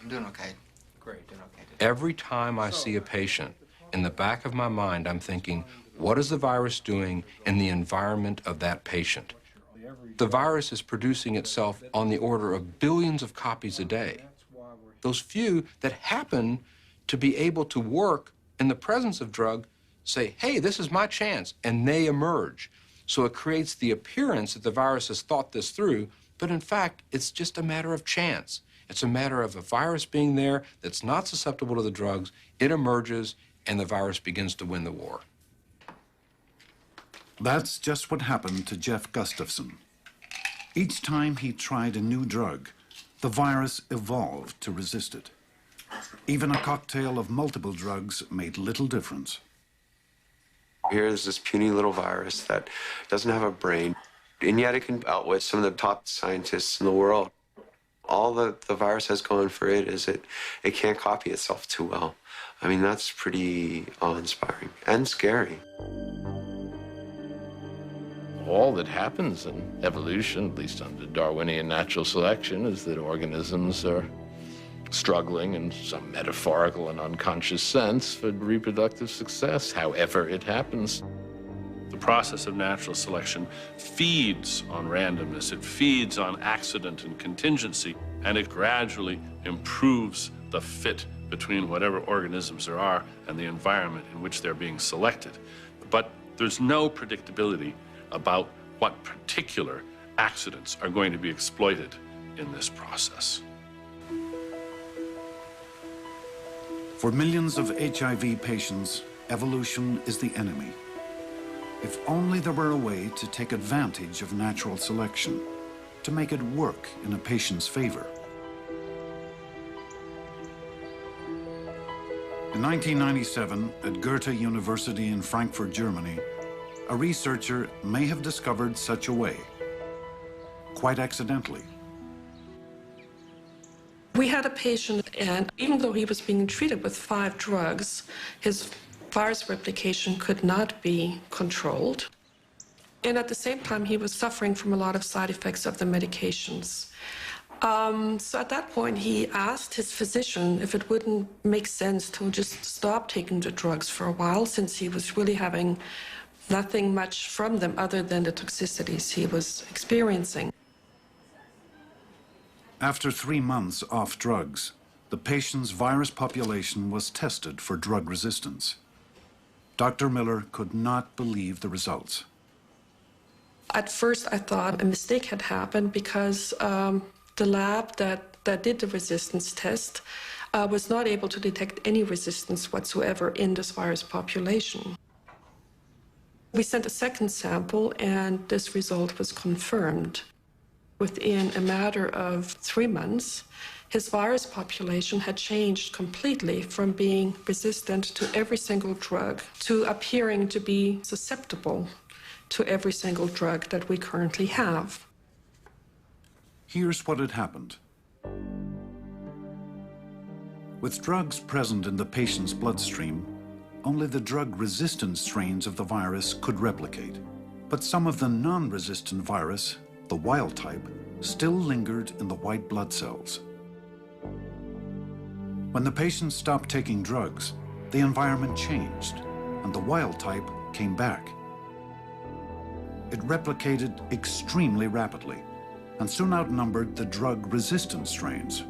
I'm doing okay. Great. Doing okay. Every time I see a patient, in the back of my mind, I'm thinking, what is the virus doing in the environment of that patient? The virus is producing itself on the order of billions of copies a day. Those few that happen to be able to work in the presence of drug say, hey, this is my chance, and they emerge. So it creates the appearance that the virus has thought this through, but in fact, it's just a matter of chance. It's a matter of a virus being there that's not susceptible to the drugs, it emerges, and the virus begins to win the war. That's just what happened to Jeff Gustafson. Each time he tried a new drug, the virus evolved to resist it. Even a cocktail of multiple drugs made little difference. Here's this puny little virus that doesn't have a brain, and yet it can outwit some of the top scientists in the world. All the virus has going for it is it can't copy itself too well. I mean, that's pretty awe-inspiring and scary. All that happens in evolution, at least under Darwinian natural selection, is that organisms are struggling in some metaphorical and unconscious sense for reproductive success, however it happens. The process of natural selection feeds on randomness, it feeds on accident and contingency, and it gradually improves the fit between whatever organisms there are and the environment in which they're being selected. But there's no predictability about what particular accidents are going to be exploited in this process. For millions of HIV patients, evolution is the enemy. If only there were a way to take advantage of natural selection, to make it work in a patient's favor. In 1997, at Goethe University in Frankfurt, Germany, a researcher may have discovered such a way, quite accidentally. We had a patient, and even though he was being treated with 5 drugs, his virus replication could not be controlled. And at the same time, he was suffering from a lot of side effects of the medications. So at that point, he asked his physician if it wouldn't make sense to just stop taking the drugs for a while, since he was really having nothing much from them other than the toxicities he was experiencing. After 3 months off drugs, the patient's virus population was tested for drug resistance. Dr. Miller could not believe the results. At first, I thought a mistake had happened because the lab that did the resistance test was not able to detect any resistance whatsoever in this virus population. We sent a second sample, and this result was confirmed. Within a matter of 3 months, his virus population had changed completely from being resistant to every single drug to appearing to be susceptible to every single drug that we currently have. Here's what had happened. With drugs present in the patient's bloodstream, only the drug-resistant strains of the virus could replicate. But some of the non-resistant virus, the wild type, still lingered in the white blood cells. When the patient stopped taking drugs, the environment changed, and the wild type came back. It replicated extremely rapidly, and soon outnumbered the drug-resistant strains.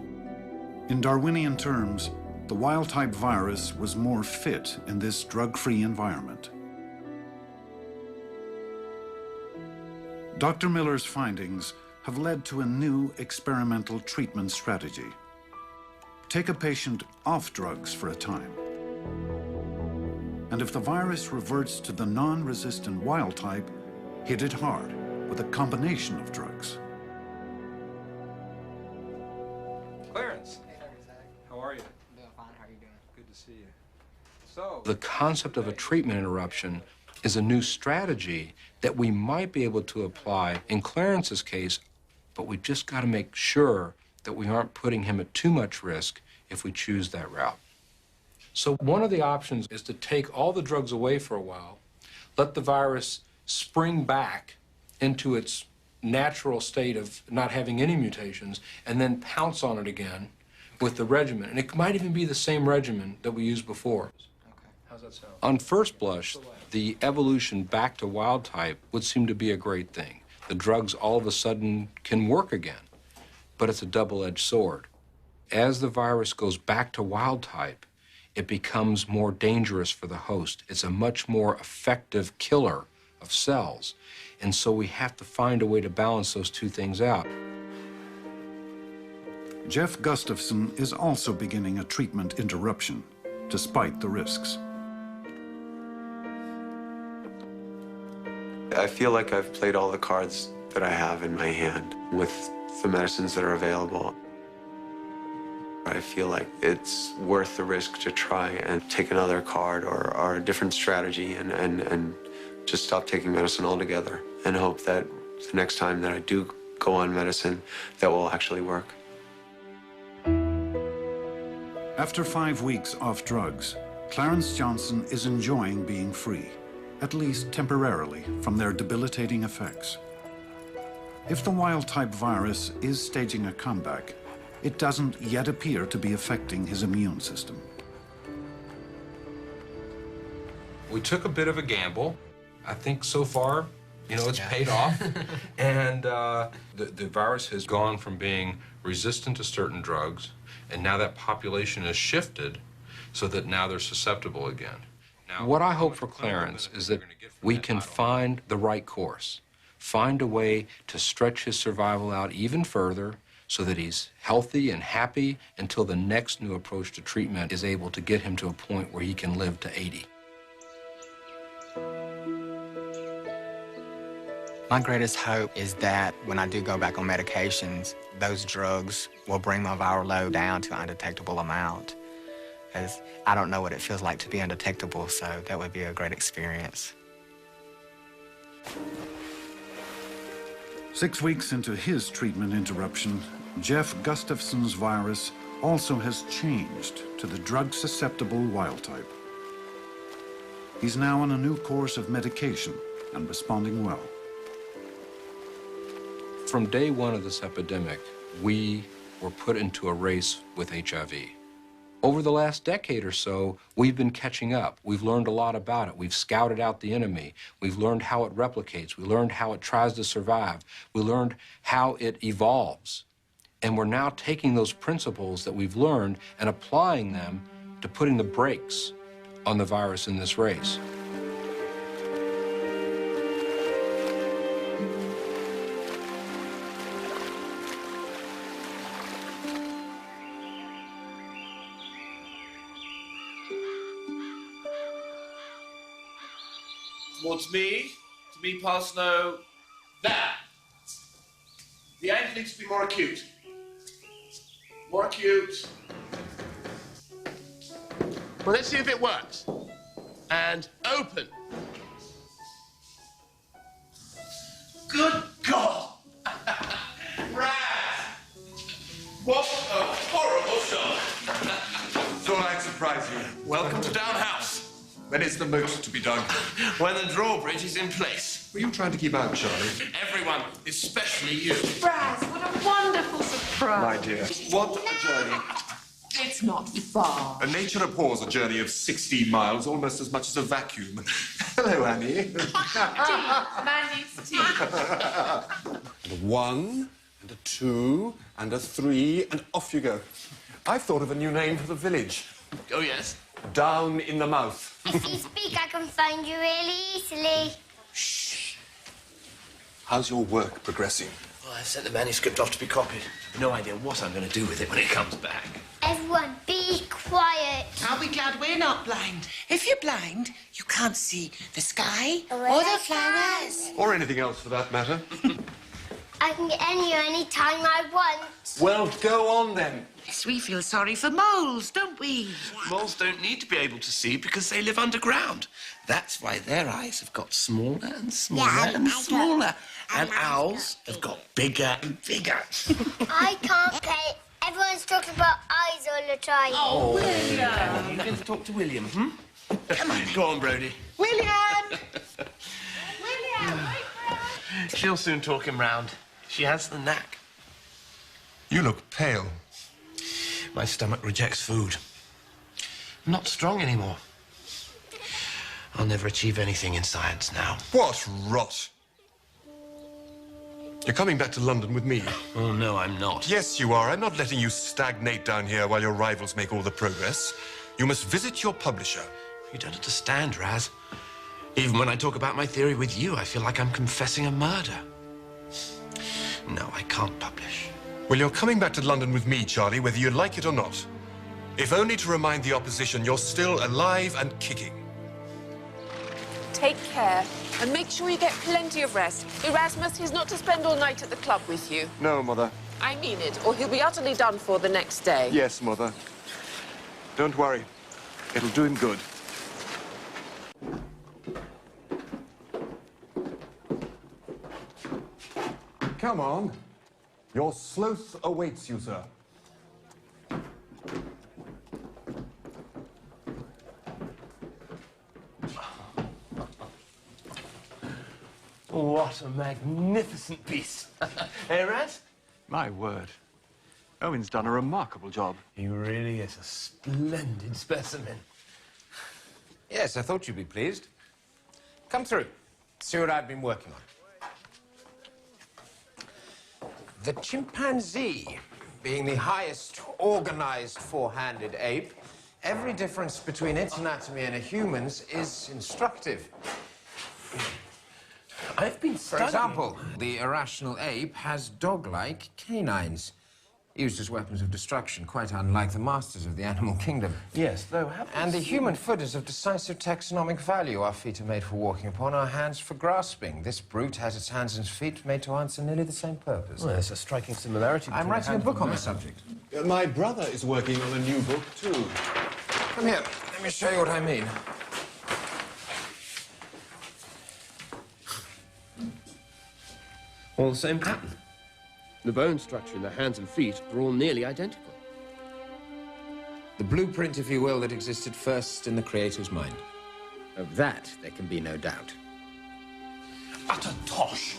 In Darwinian terms, the wild-type virus was more fit in this drug-free environment. Dr. Miller's findings have led to a new experimental treatment strategy. Take a patient off drugs for a time. And if the virus reverts to the non-resistant wild type, hit it hard with a combination of drugs. Clarence, how are you? Doing fine. How are you doing? Good to see you. So, the concept of a treatment interruption is a new strategy that we might be able to apply in Clarence's case, but we've just got to make sure that we aren't putting him at too much risk if we choose that route. So one of the options is to take all the drugs away for a while, let the virus spring back into its natural state of not having any mutations, and then pounce on it again with the regimen. And it might even be the same regimen that we used before. Okay. How's that sound? On first blush, the evolution back to wild type would seem to be a great thing. The drugs all of a sudden can work again, but it's a double-edged sword. As the virus goes back to wild type, it becomes more dangerous for the host. It's a much more effective killer of cells. And so we have to find a way to balance those two things out. Jeff Gustafson is also beginning a treatment interruption, despite the risks. I feel like I've played all the cards that I have in my hand with the medicines that are available. I feel like it's worth the risk to try and take another card or a different strategy and just stop taking medicine altogether and hope that the next time that I do go on medicine, that will actually work. After 5 weeks off drugs, Clarence Johnson is enjoying being free, at least temporarily, from their debilitating effects. If the wild-type virus is staging a comeback, it doesn't yet appear to be affecting his immune system. We took a bit of a gamble. I think so far, it's paid off. And the virus has gone from being resistant to certain drugs, and now that population has shifted so that now they're susceptible again. Now, what I hope for Clarence is that we can find the right course, find a way to stretch his survival out even further so that he's healthy and happy until the next new approach to treatment is able to get him to a point where he can live to 80. My greatest hope is that when I do go back on medications, those drugs will bring my viral load down to an undetectable amount. Because I don't know what it feels like to be undetectable, so that would be a great experience. 6 weeks into his treatment interruption, Jeff Gustafson's virus also has changed to the drug-susceptible wild type. He's now on a new course of medication and responding well. From day one of this epidemic, we were put into a race with HIV. Over the last decade or so, we've been catching up. We've learned a lot about it. We've scouted out the enemy. We've learned how it replicates. We learned how it tries to survive. We learned how it evolves. And we're now taking those principles that we've learned and applying them to putting the brakes on the virus in this race. Towards me, to me past no, that. The aim needs to be more acute. More acute. Well, let's see if it works. And open. Good God! Raz! What a horrible shot! Thought I'd surprise you. Welcome to Down House. When is the moat to be dug? When the drawbridge is in place. Were you trying to keep out, Charlie? Everyone, especially you. Raz, what a wonderful surprise. My dear, what a journey. It's not far. Nature abhors a journey of 16 miles, almost as much as a vacuum. Hello, Annie. Man needs tea. And a 1, and a 2, and a 3, and off you go. I've thought of a new name for the village. Oh, yes? Down in the mouth. If you speak, I can find you really easily. Shh. How's your work progressing? Well, I've sent the manuscript off to be copied. I've no idea what I'm going to do with it when it comes back. Everyone, be quiet. Are we glad we're not blind? If you're blind, you can't see the sky Or or the the flowers. Or anything else for that matter. I can get in here any time I want. Well, go on then. Yes, we feel sorry for moles, don't we? Moles don't need to be able to see because they live underground. That's why their eyes have got smaller and smaller and smaller. And owls have got bigger and bigger. I can't play. Everyone's talking about eyes all the time. Oh, William! You going to talk to William, hmm? Come on. Go on, Brodie. William! She'll soon talk him round. She has the knack. You look pale. My stomach rejects food. I'm not strong anymore. I'll never achieve anything in science now. What rot. You're coming back to London with me. Oh, no, I'm not. Yes, you are. I'm not letting you stagnate down here while your rivals make all the progress. You must visit your publisher. You don't understand, Raz. Even when I talk about my theory with you, I feel like I'm confessing a murder. No, I can't publish. Well, you're coming back to London with me, Charlie, whether you like it or not. If only to remind the opposition you're still alive and kicking. Take care and make sure you get plenty of rest. Erasmus, he's not to spend all night at the club with you. No, Mother. I mean it, or he'll be utterly done for the next day. Yes, Mother. Don't worry. It'll do him good. Come on. Your sloth awaits you, sir. What a magnificent piece. Hey, Raz? My word. Owen's done a remarkable job. He really is a splendid specimen. Yes, I thought you'd be pleased. Come through. See what I've been working on. The chimpanzee, being the highest organized four-handed ape, every difference between its anatomy and a human's is instructive. I've been studying... For example, the irrational ape has dog-like canines, used as weapons of destruction, quite unlike the masters of the animal kingdom. Yes, though haven't... And the human foot is of decisive taxonomic value. Our feet are made for walking upon, our hands for grasping. This brute has its hands and feet made to answer nearly the same purpose. Well, there's a striking similarity between I'm writing a book on the the subject. My brother is working on a new book, too. Come here. Let me show you what I mean. All the same pattern. The bone structure in the hands and feet are all nearly identical. The blueprint, if you will, that existed first in the Creator's mind. Of that, there can be no doubt. Utter tosh.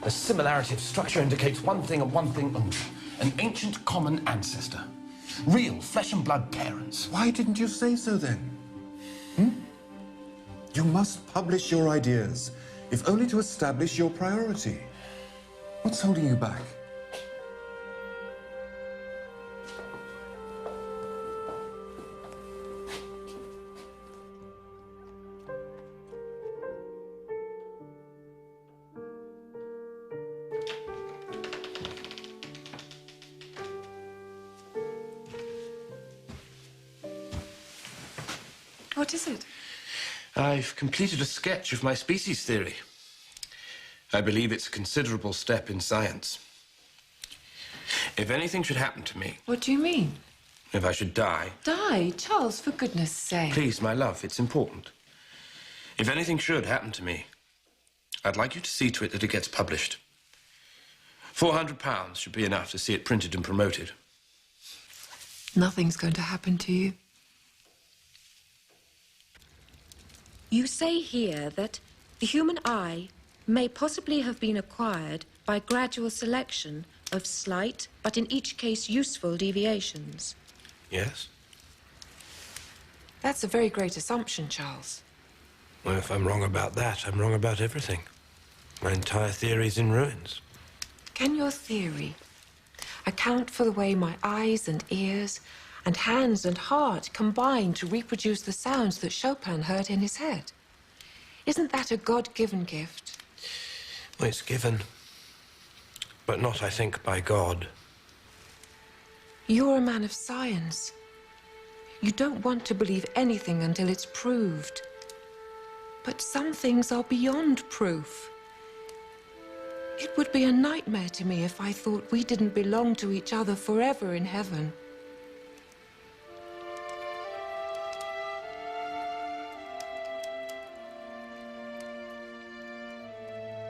The similarity of structure indicates one thing and one thing only. An ancient common ancestor. Real flesh and blood parents. Why didn't you say so then? You must publish your ideas, if only to establish your priority. What's holding you back? What is it? I've completed a sketch of my species theory. I believe it's a considerable step in science. If anything should happen to me, What do you mean? if I should die, Die, Charles, for goodness sake. please, my love, it's important. If anything should happen to me, I'd like you to see to it that it gets published. £400 should be enough to see it printed and promoted. Nothing's going to happen to you. You say here that the human eye may possibly have been acquired by gradual selection of slight, but in each case useful deviations. Yes? That's a very great assumption, Charles. Well, if I'm wrong about that, I'm wrong about everything. My entire theory's in ruins. Can your theory account for the way my eyes and ears and hands and heart combine to reproduce the sounds that Chopin heard in his head? Isn't that a God-given gift? Well, it's given, but not, I think, by God. You're a man of science. You don't want to believe anything until it's proved. But some things are beyond proof. It would be a nightmare to me if I thought we didn't belong to each other forever in heaven.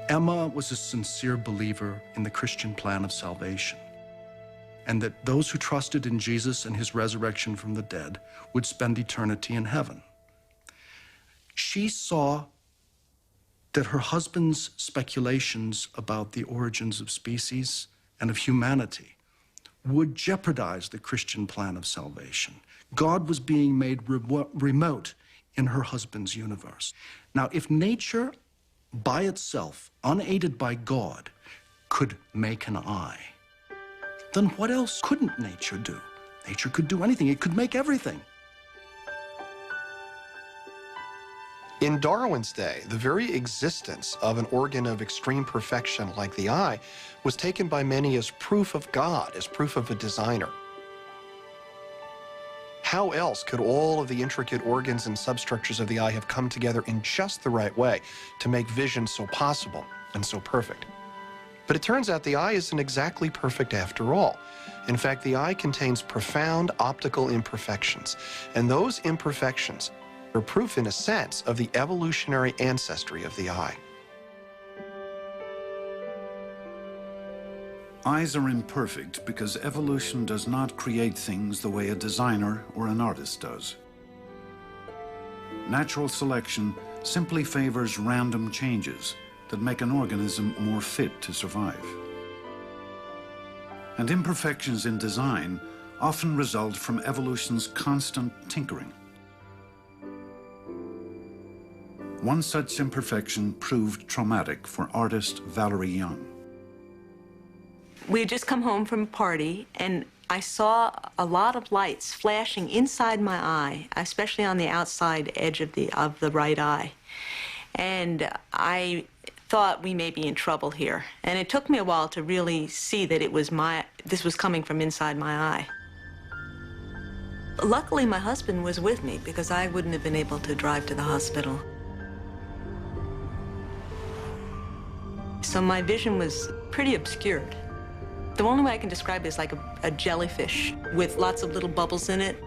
Emma was a sincere believer in the Christian plan of salvation, and that those who trusted in Jesus and his resurrection from the dead would spend eternity in heaven. She saw that her husband's speculations about the origins of species and of humanity would jeopardize the Christian plan of salvation. God was being made remote in her husband's universe. Now, if nature by itself, unaided by God, could make an eye, then what else couldn't nature do? Nature could do anything. It could make everything. In Darwin's day, the very existence of an organ of extreme perfection like the eye was taken by many as proof of God, as proof of a designer. How else could all of the intricate organs and substructures of the eye have come together in just the right way to make vision so possible and so perfect? But it turns out the eye isn't exactly perfect after all. In fact, the eye contains profound optical imperfections, and those imperfections are proof, in a sense, of the evolutionary ancestry of the eye. Eyes are imperfect because evolution does not create things the way a designer or an artist does. Natural selection simply favors random changes that make an organism more fit to survive. And imperfections in design often result from evolution's constant tinkering. One such imperfection proved traumatic for artist Valerie Young. We had just come home from a party, and I saw a lot of lights flashing inside my eye, especially on the outside edge of the right eye. And I thought we may be in trouble here. And it took me a while to really see that this was coming from inside my eye. Luckily, my husband was with me because I wouldn't have been able to drive to the hospital. So my vision was pretty obscured. The only way I can describe it is like a jellyfish with lots of little bubbles in it,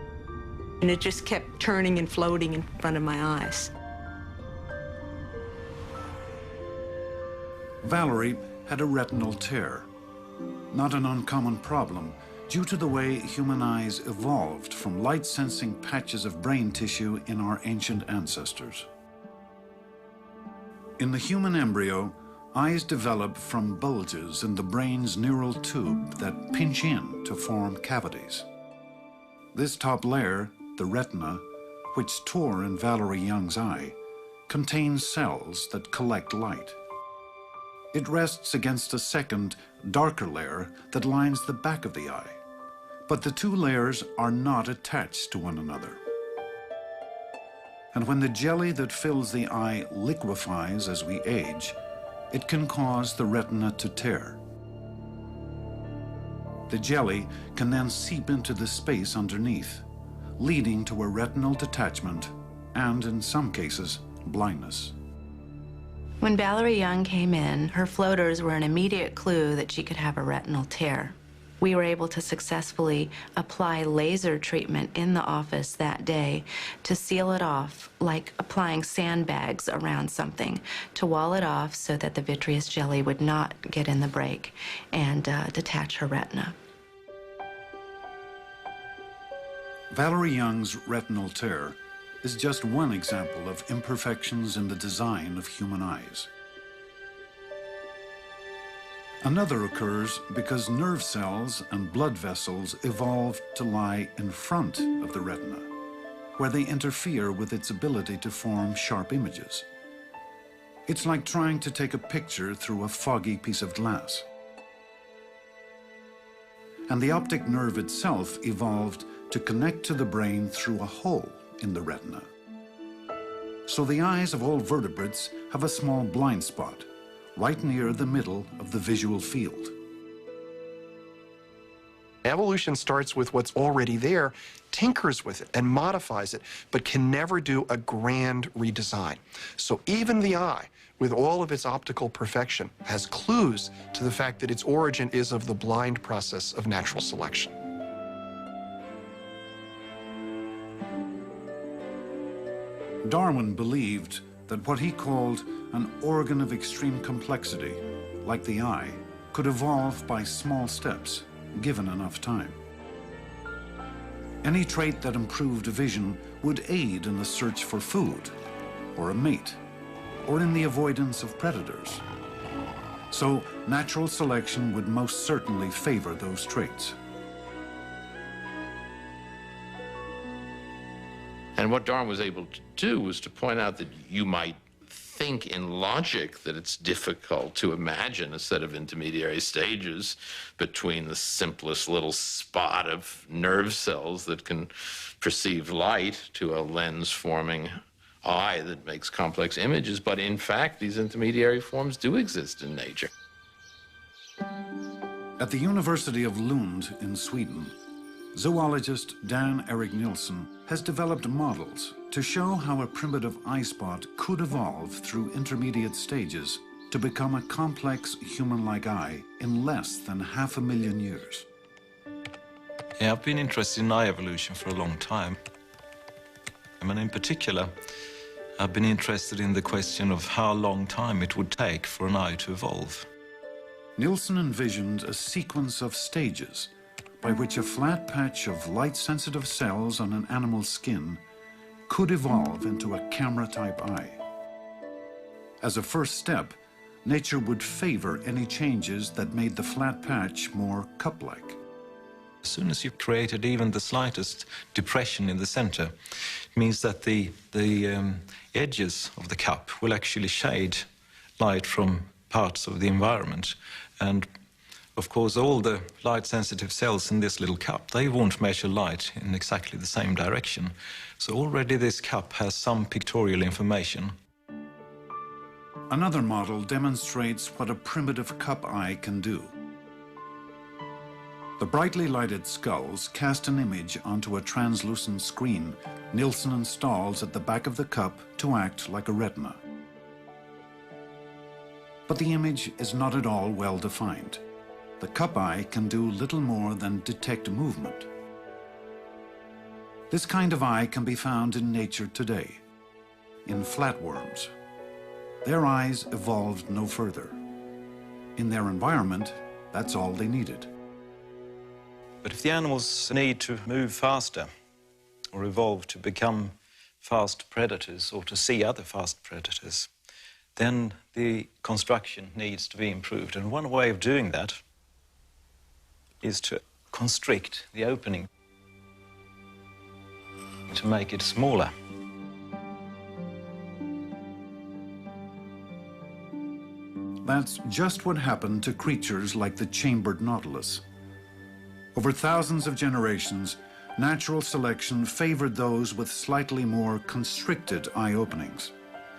and it just kept turning and floating in front of my eyes. Valerie had a retinal tear, not an uncommon problem due to the way human eyes evolved from light-sensing patches of brain tissue in our ancient ancestors. In the human embryo, eyes develop from bulges in the brain's neural tube that pinch in to form cavities. This top layer, the retina, which tore in Valerie Young's eye, contains cells that collect light. It rests against a second, darker layer that lines the back of the eye, but the two layers are not attached to one another. And when the jelly that fills the eye liquefies as we age, it can cause the retina to tear. The jelly can then seep into the space underneath, leading to a retinal detachment and, in some cases, blindness. When Valerie Young came in, her floaters were an immediate clue that she could have a retinal tear. We were able to successfully apply laser treatment in the office that day to seal it off, like applying sandbags around something, to wall it off so that the vitreous jelly would not get in the break and detach her retina. Valerie Young's retinal tear is just one example of imperfections in the design of human eyes. Another occurs because nerve cells and blood vessels evolved to lie in front of the retina, where they interfere with its ability to form sharp images. It's like trying to take a picture through a foggy piece of glass. And the optic nerve itself evolved to connect to the brain through a hole in the retina. So the eyes of all vertebrates have a small blind spot, right near the middle of the visual field. Evolution starts with what's already there, tinkers with it, and modifies it, but can never do a grand redesign. So even the eye, with all of its optical perfection, has clues to the fact that its origin is of the blind process of natural selection. Darwin believed that what he called an organ of extreme complexity, like the eye, could evolve by small steps, given enough time. Any trait that improved vision would aid in the search for food, or a mate, or in the avoidance of predators. So natural selection would most certainly favor those traits. And what Darwin was able to do was to point out that you might think in logic that it's difficult to imagine a set of intermediary stages between the simplest little spot of nerve cells that can perceive light to a lens-forming eye that makes complex images. But in fact, these intermediary forms do exist in nature. At the University of Lund in Sweden, zoologist Dan Erik Nilsson has developed models to show how a primitive eye spot could evolve through intermediate stages to become a complex human-like eye in less than 500,000 years. Yeah, I've been interested in eye evolution for a long time. I mean, in particular, I've been interested in the question of how long time it would take for an eye to evolve. Nilsson envisioned a sequence of stages by which a flat patch of light-sensitive cells on an animal's skin could evolve into a camera-type eye. As a first step, nature would favor any changes that made the flat patch more cup-like. As soon as you've created even the slightest depression in the center, it means that the edges of the cup will actually shade light from parts of the environment. And of course, all the light-sensitive cells in this little cup, they won't measure light in exactly the same direction. So already this cup has some pictorial information. Another model demonstrates what a primitive cup eye can do. The brightly lighted skulls cast an image onto a translucent screen Nilsson installs at the back of the cup to act like a retina. But the image is not at all well defined. The cup eye can do little more than detect movement. This kind of eye can be found in nature today, in flatworms. Their eyes evolved no further. In their environment, that's all they needed. But if the animals need to move faster or evolve to become fast predators or to see other fast predators, then the construction needs to be improved. And one way of doing that is to constrict the opening, to make it smaller. That's just what happened to creatures like the chambered nautilus. Over thousands of generations, natural selection favored those with slightly more constricted eye openings,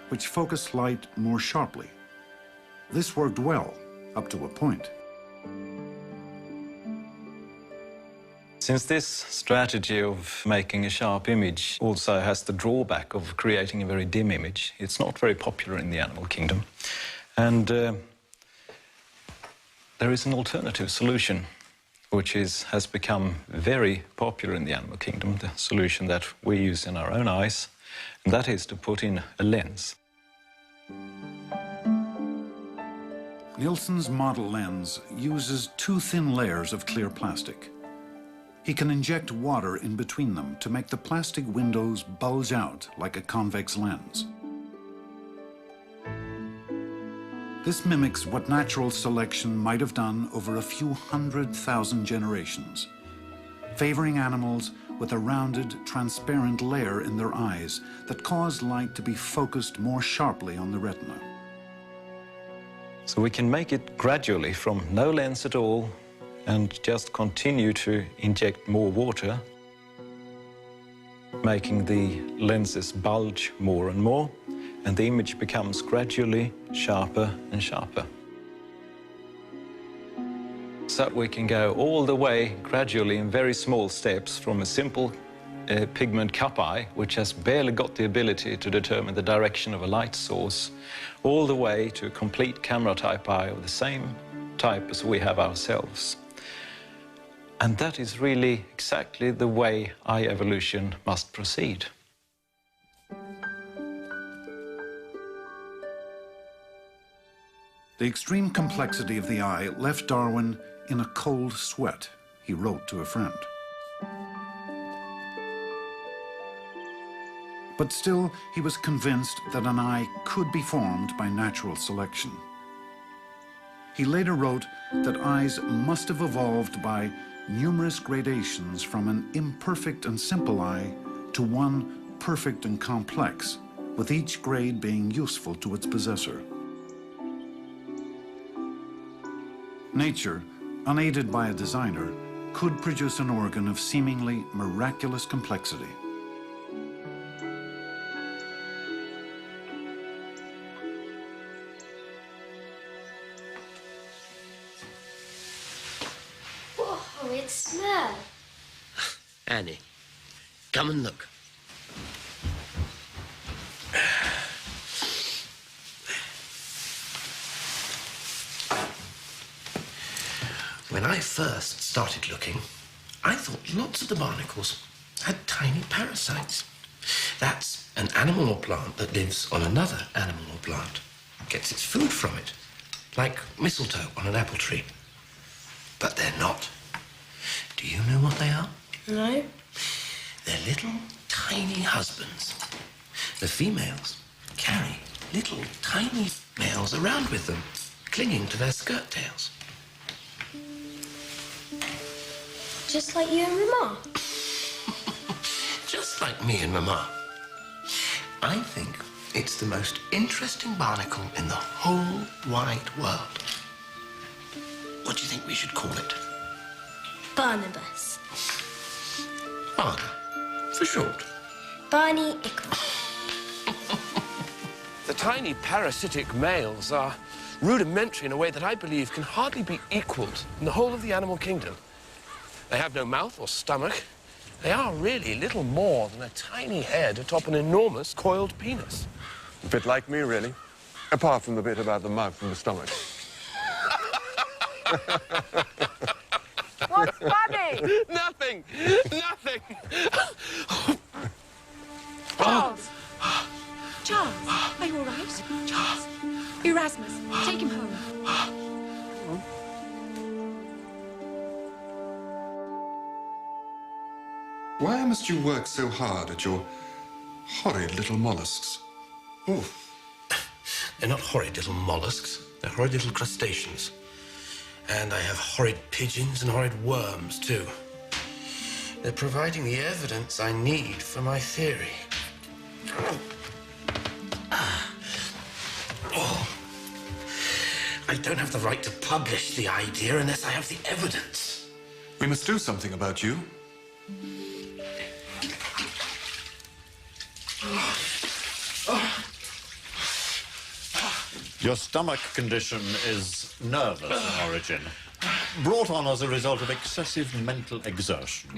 which focus light more sharply. This worked well, up to a point. Since this strategy of making a sharp image also has the drawback of creating a very dim image, it's not very popular in the animal kingdom. And there is an alternative solution, which has become very popular in the animal kingdom, the solution that we use in our own eyes, and that is to put in a lens. Nilsson's model lens uses two thin layers of clear plastic. He can inject water in between them to make the plastic windows bulge out like a convex lens. This mimics what natural selection might have done over a few 100,000 generations, favoring animals with a rounded, transparent layer in their eyes that cause light to be focused more sharply on the retina. So we can make it gradually from no lens at all and just continue to inject more water, making the lenses bulge more and more, and the image becomes gradually sharper and sharper. So that we can go all the way gradually in very small steps from a simple pigment cup eye, which has barely got the ability to determine the direction of a light source, all the way to a complete camera type eye of the same type as we have ourselves. And that is really exactly the way eye evolution must proceed. The extreme complexity of the eye left Darwin in a cold sweat, he wrote to a friend. But still, he was convinced that an eye could be formed by natural selection. He later wrote that eyes must have evolved by numerous gradations from an imperfect and simple eye to one perfect and complex, with each grade being useful to its possessor. Nature, unaided by a designer, could produce an organ of seemingly miraculous complexity. What a horrid smell. Annie, come and look. When I first started looking, I thought lots of the barnacles had tiny parasites. That's an animal or plant that lives on another animal or plant, gets its food from it, like mistletoe on an apple tree. But they're not. Do you know what they are? No. They're little tiny husbands. The females carry little tiny males around with them, clinging to their skirt tails. Just like you and Mama? Just like me and Mama. I think it's the most interesting barnacle in the whole wide world. What do you think we should call it? Barnabas. Barney, for short. Barney Ickle. The tiny parasitic males are rudimentary in a way that I believe can hardly be equaled in the whole of the animal kingdom. They have no mouth or stomach. They are really little more than a tiny head atop an enormous coiled penis. A bit like me, really. Apart from the bit about the mouth and the stomach. What's funny? Nothing! Nothing! Charles! Charles, are you all right? Charles! Erasmus, take him home. Why must you work so hard at your horrid little mollusks? Oh. They're not horrid little mollusks. They're horrid little crustaceans. And I have horrid pigeons and horrid worms, too. They're providing the evidence I need for my theory. Oh. I don't have the right to publish the idea unless I have the evidence. We must do something about you. Your stomach condition is nervous in origin, brought on as a result of excessive mental exertion.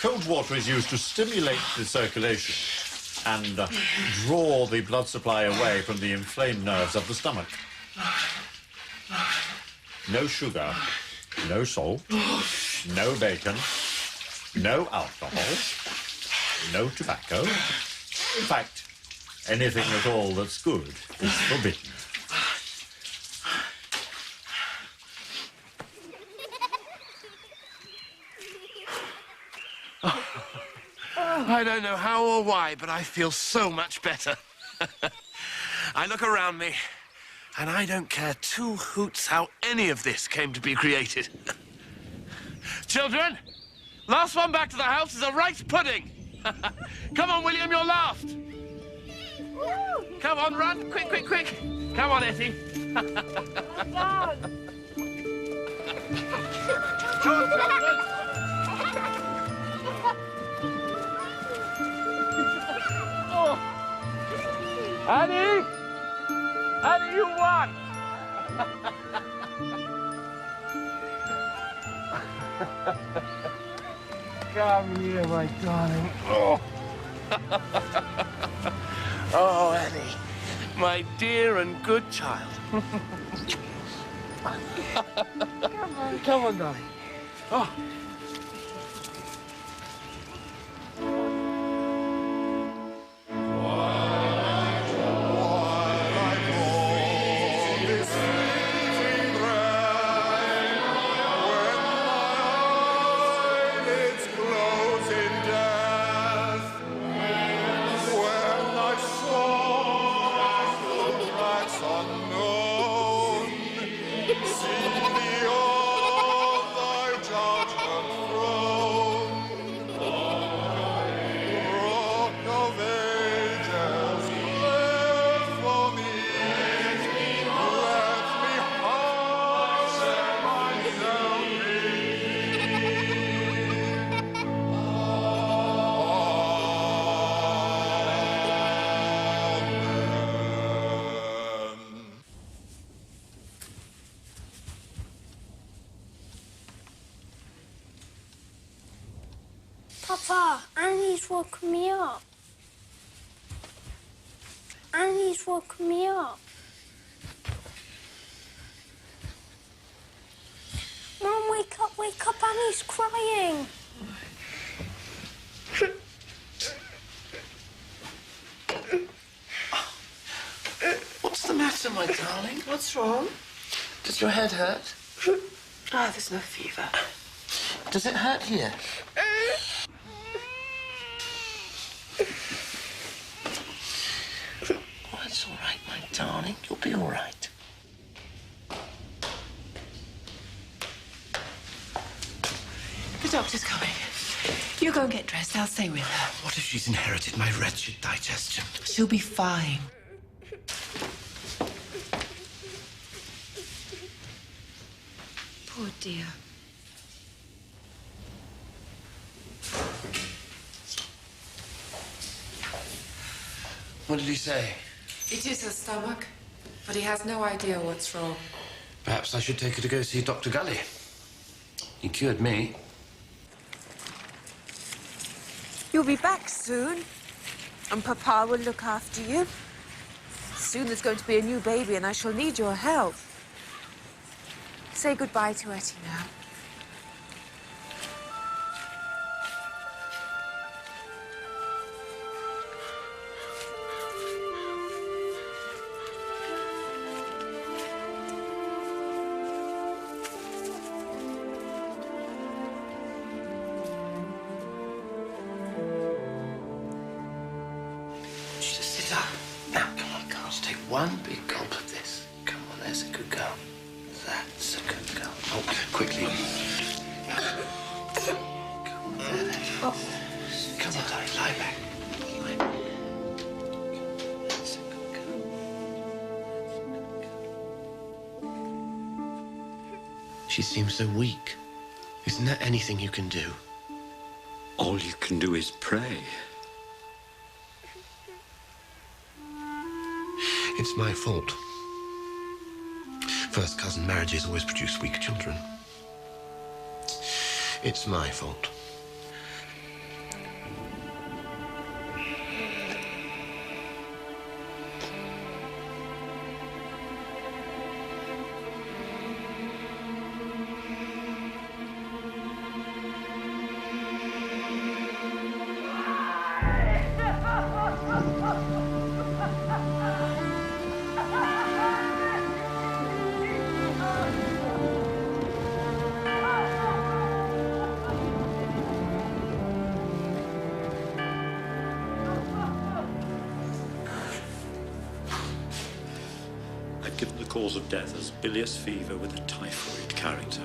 Cold water is used to stimulate the circulation and draw the blood supply away from the inflamed nerves of the stomach. No sugar, no salt, no bacon, no alcohol, no tobacco. In fact, anything at all that's good is forbidden. I don't know how or why, but I feel so much better. I look around me, And I don't care two hoots how any of this came to be created. Children, last one back to the house is a rice pudding. Come on, William, you're last. Come on, run, quick, quick, quick. Come on, Etty. Annie! Annie, you won! Come here, my darling. Oh, oh Annie, my dear and good child. Come on, darling. Oh. Papa, Annie's woken me up. Annie's woken me up. Mum, wake up, Annie's crying. What's the matter, my darling? What's wrong? Does your head hurt? Oh, there's no fever. Does it hurt here? Oh, it's all right, my darling. You'll be all right. The doctor's coming. You go and get dressed. I'll stay with her. What if she's inherited my wretched digestion? She'll be fine. Poor dear. What did he say? It is her stomach, but he has no idea what's wrong. Perhaps I should take her to go see Dr. Gully. He cured me. You'll be back soon, and Papa will look after you. Soon there's going to be a new baby, and I shall need your help. Say goodbye to Etty now. Just sit up. Now, come on, girls. Take one big gulp of this. Come on, there's a good girl. That's a good girl. Oh, quickly. Come on, there. Oh. Come on, darling, lie back. Lie back. That's a good girl. She seems so weak. Isn't there anything you can do? All you can do is pray. It's my fault. First cousin marriages always produce weak children. It's my fault. given the cause of death as bilious fever with a typhoid character.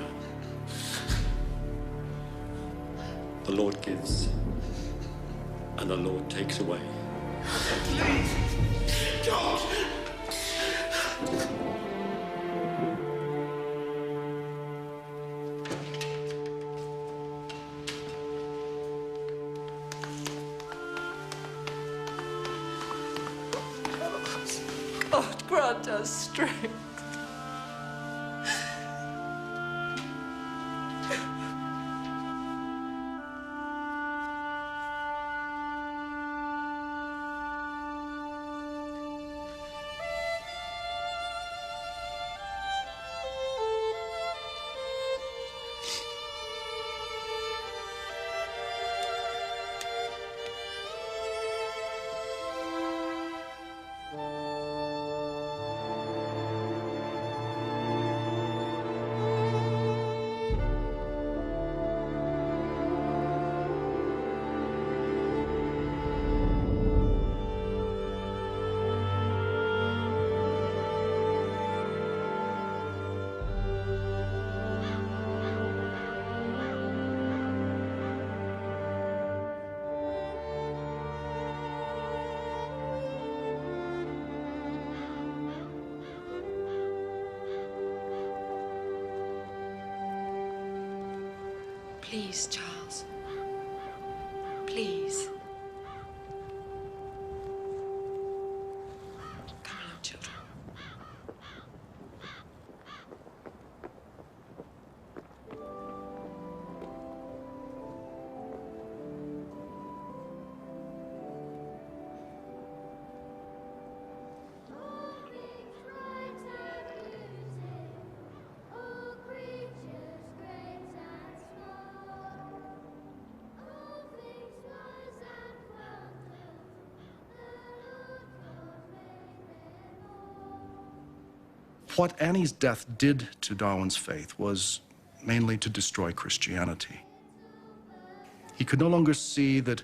The Lord gives, and the Lord takes away. Please, don't! God grant us strength. Please, Charles. Please. Come along, children. What Annie's death did to Darwin's faith was mainly to destroy Christianity. He could no longer see that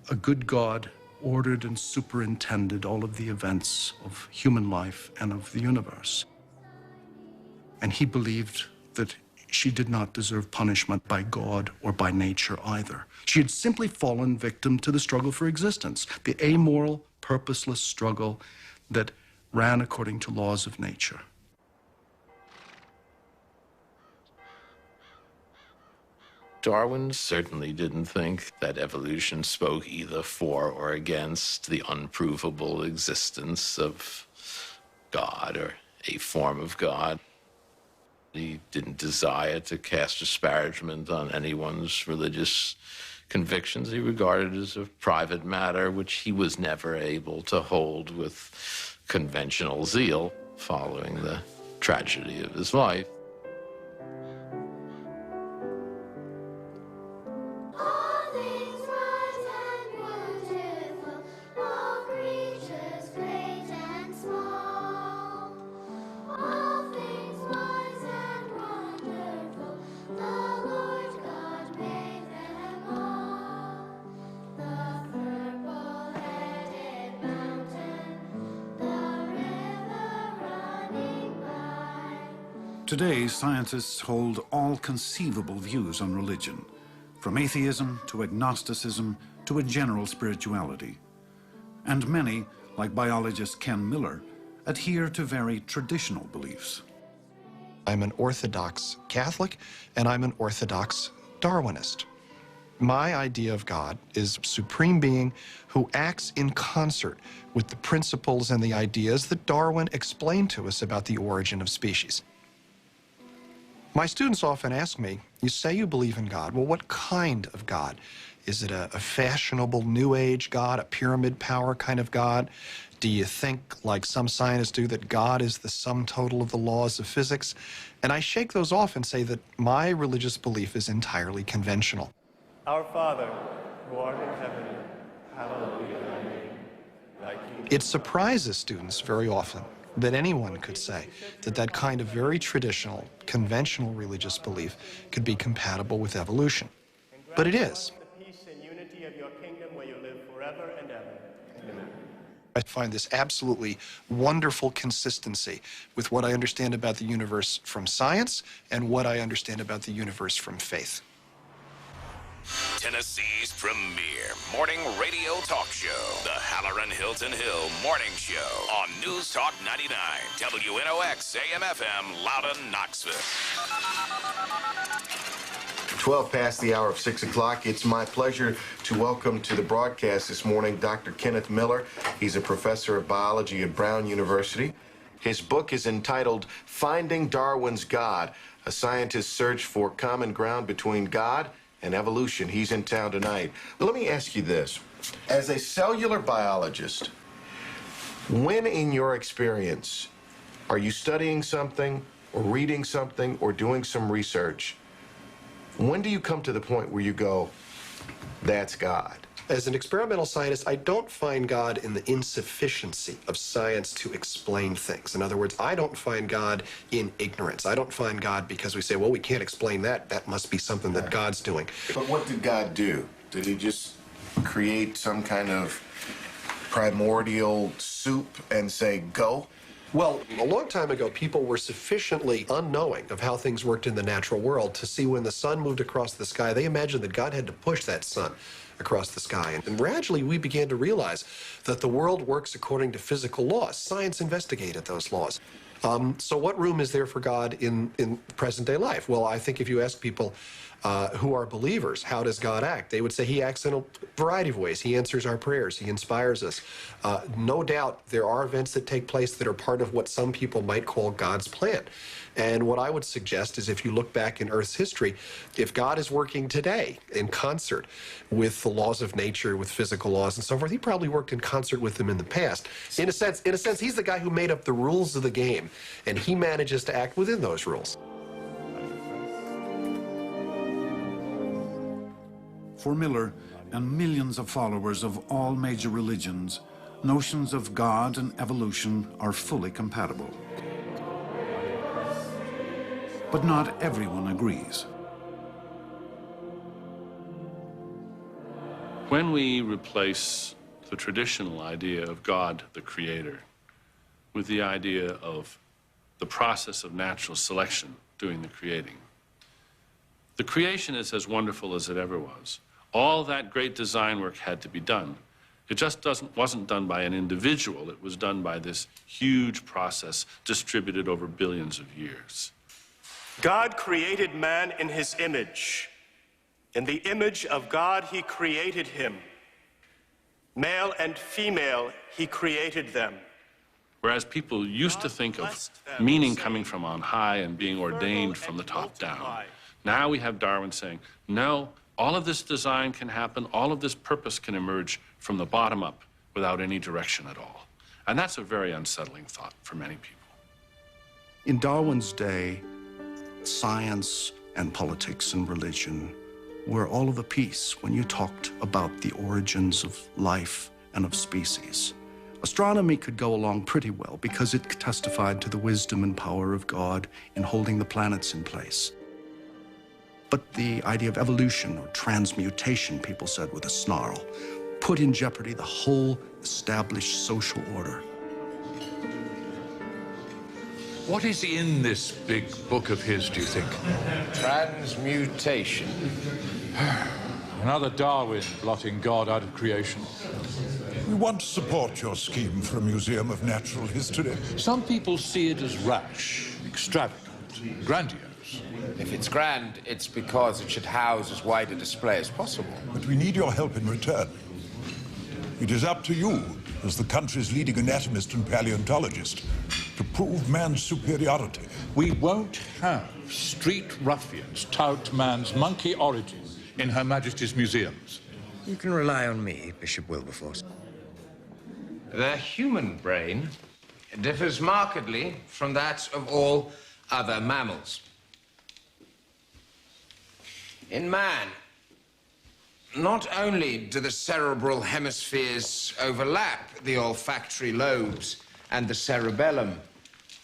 a good God ordered and superintended all of the events of human life and of the universe. And he believed that she did not deserve punishment by God or by nature either. She had simply fallen victim to the struggle for existence, the amoral, purposeless struggle that ran according to laws of nature. Darwin certainly didn't think that evolution spoke either for or against the unprovable existence of God or a form of God. He didn't desire to cast disparagement on anyone's religious convictions. He regarded it as a private matter which he was never able to hold with conventional zeal following the tragedy of his life. Today, scientists hold all conceivable views on religion, from atheism to agnosticism to a general spirituality. And many, like biologist Ken Miller, adhere to very traditional beliefs. I'm an Orthodox Catholic, and I'm an Orthodox Darwinist. My idea of God is a supreme being who acts in concert with the principles and the ideas that Darwin explained to us about the origin of species. My students often ask me, you say you believe in God. Well, what kind of God? Is it a fashionable New Age God, a pyramid power kind of God? Do you think, like some scientists do, that God is the sum total of the laws of physics? And I shake those off and say that my religious belief is entirely conventional. Our Father, who art in heaven, hallowed be thy name. Thy kingdom. It surprises students very often that anyone could say that that kind of very traditional, conventional religious belief could be compatible with evolution. But it is. The peace and unity of your kingdom where you live forever and ever. Amen. I find this absolutely wonderful consistency with what I understand about the universe from science and what I understand about the universe from faith. Tennessee's premier morning radio talk show, the Halloran Hilton Hill Morning Show on News Talk 99, WNOX AM/FM, Loudon, Knoxville. 12 past the hour of 6 o'clock. It's my pleasure to welcome to the broadcast this morning Dr. Kenneth Miller. He's a professor of biology at Brown University. His book is entitled Finding Darwin's God, a scientist's search for common ground between God and evolution. He's in town tonight. Let me ask you this. As a cellular biologist, when in your experience are you studying something or reading something or doing some research, when do you come to the point where you go, that's God? As an experimental scientist, I don't find God in the insufficiency of science to explain things. In other words, I don't find God in ignorance. I don't find God because we say, well, we can't explain that. That must be something that God's doing. But what did God do? Did he just create some kind of primordial soup and say, go? Well, a long time ago, people were sufficiently unknowing of how things worked in the natural world to see when the sun moved across the sky, they imagined that God had to push that sun across the sky. And gradually, we began to realize that the world works according to physical laws. Science investigated those laws. So what room is there for God in present-day life? Well, I think if you ask people who are believers, how does God act? They would say he acts in a variety of ways. He answers our prayers. He inspires us. No doubt there are events that take place that are part of what some people might call God's plan. And what I would suggest is if you look back in Earth's history, if God is working today in concert with the laws of nature, with physical laws and so forth, he probably worked in concert with them in the past. In a sense, he's the guy who made up the rules of the game, and he manages to act within those rules. For Miller and millions of followers of all major religions, notions of God and evolution are fully compatible. But not everyone agrees. When we replace the traditional idea of God, the creator, with the idea of the process of natural selection doing the creating, the creation is as wonderful as it ever was. All that great design work had to be done. It just wasn't done by an individual. It was done by this huge process distributed over billions of years. God created man in his image. In the image of God, he created him. Male and female, he created them. Whereas people used to think of meaning coming from on high and being ordained from the top down. Now we have Darwin saying, no, all of this design can happen, all of this purpose can emerge from the bottom up without any direction at all. And that's a very unsettling thought for many people. In Darwin's day, science and politics and religion were all of a piece when you talked about the origins of life and of species. Astronomy could go along pretty well because it testified to the wisdom and power of God in holding the planets in place. But the idea of evolution or transmutation, people said with a snarl, put in jeopardy the whole established social order. What is in this big book of his, do you think? Transmutation. Another Darwin blotting God out of creation. We want to support your scheme for a museum of natural history. Some people see it as rash, extravagant, grandiose. If it's grand, it's because it should house as wide a display as possible. But we need your help in return. It is up to you, as the country's leading anatomist and paleontologist, to prove man's superiority. We won't have street ruffians tout man's monkey origin in Her Majesty's museums. You can rely on me, Bishop Wilberforce. The human brain differs markedly from that of all other mammals. In man, not only do the cerebral hemispheres overlap the olfactory lobes and the cerebellum,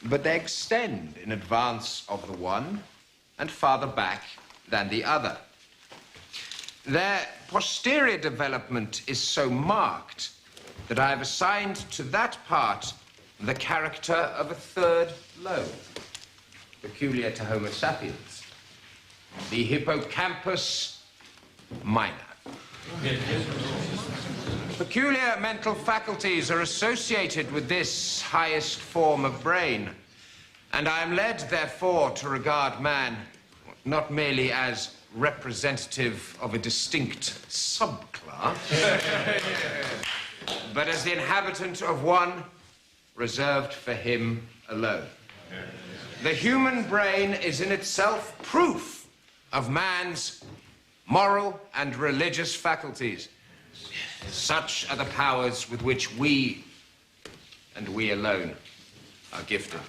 but they extend in advance of the one and farther back than the other. Their posterior development is so marked that I have assigned to that part the character of a third lobe, peculiar to Homo sapiens, the hippocampus minor. Peculiar mental faculties are associated with this highest form of brain, and I am led, therefore, to regard man not merely as representative of a distinct subclass, but as the inhabitant of one reserved for him alone. The human brain is in itself proof of man's moral and religious faculties. Such are the powers with which we, and we alone, are gifted.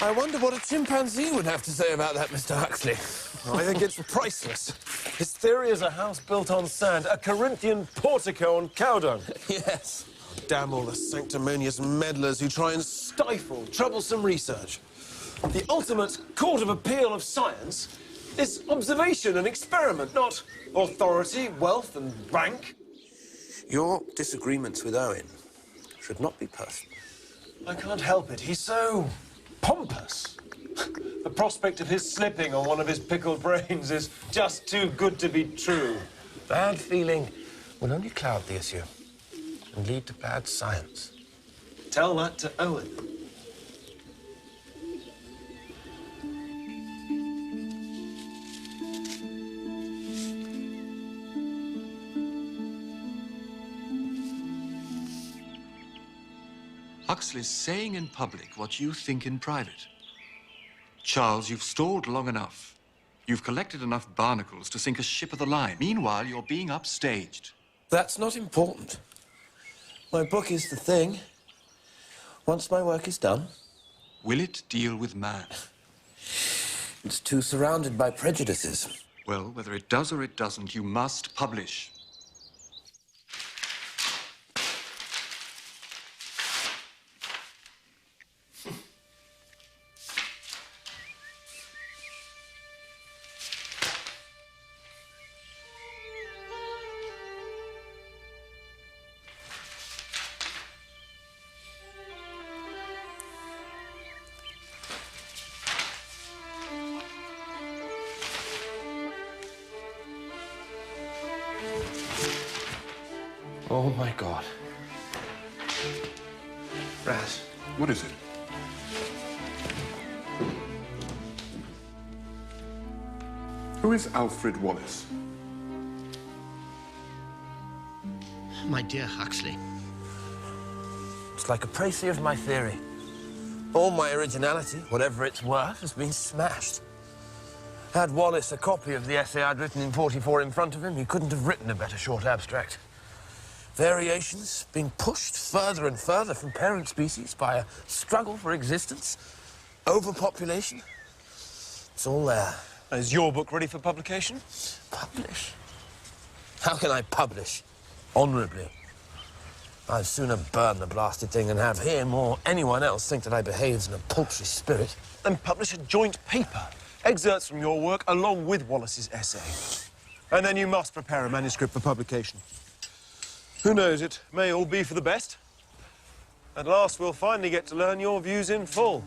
I wonder what a chimpanzee would have to say about that, Mr. Huxley. I think it's priceless. His theory is a house built on sand, a Corinthian portico on cow dung. Yes. Damn all the sanctimonious meddlers who try and stifle troublesome research. The ultimate court of appeal of science is observation and experiment, not authority, wealth and rank. Your disagreements with Owen should not be personal. I can't help it. He's so pompous. The prospect of his slipping on one of his pickled brains is just too good to be true. Bad feeling will only cloud the issue and lead to bad science. Tell that to Owen. Huxley's saying in public what you think in private. Charles, you've stalled long enough. You've collected enough barnacles to sink a ship of the line. Meanwhile, you're being upstaged. That's not important. My book is the thing. Once my work is done... Will it deal with man? It's too surrounded by prejudices. Well, whether it does or it doesn't, you must publish. Oh, my God. Raz. What is it? Who is Alfred Wallace? My dear Huxley. It's like a précis of my theory. All my originality, whatever it's worth, has been smashed. Had Wallace a copy of the essay I'd written in '44 in front of him, he couldn't have written a better short abstract. Variations being pushed further and further from parent species by a struggle for existence, overpopulation. It's all there. Is your book ready for publication? Publish? How can I publish honourably? I'd sooner burn the blasted thing than have him or anyone else think that I behaved in a paltry spirit. Then publish a joint paper. Excerpts from your work along with Wallace's essay. And then you must prepare a manuscript for publication. Who knows, it may all be for the best. At last, we'll finally get to learn your views in full.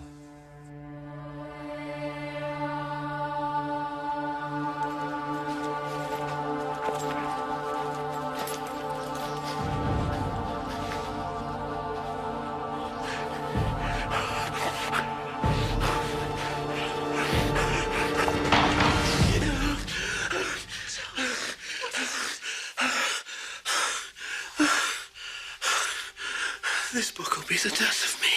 This book will be the death of me.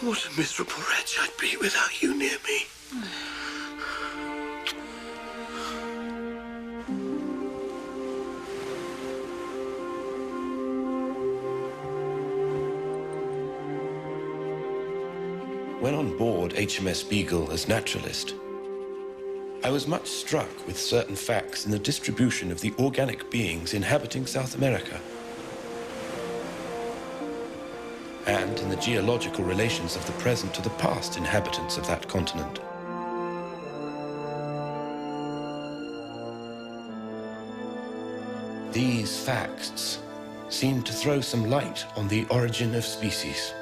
What a miserable wretch I'd be without you near me. When on board HMS Beagle as naturalist, I was much struck with certain facts in the distribution of the organic beings inhabiting South America. and in the geological relations of the present to the past inhabitants of that continent. These facts seem to throw some light on the origin of species.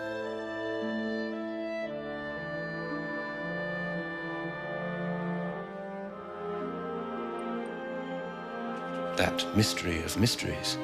That mystery of mysteries.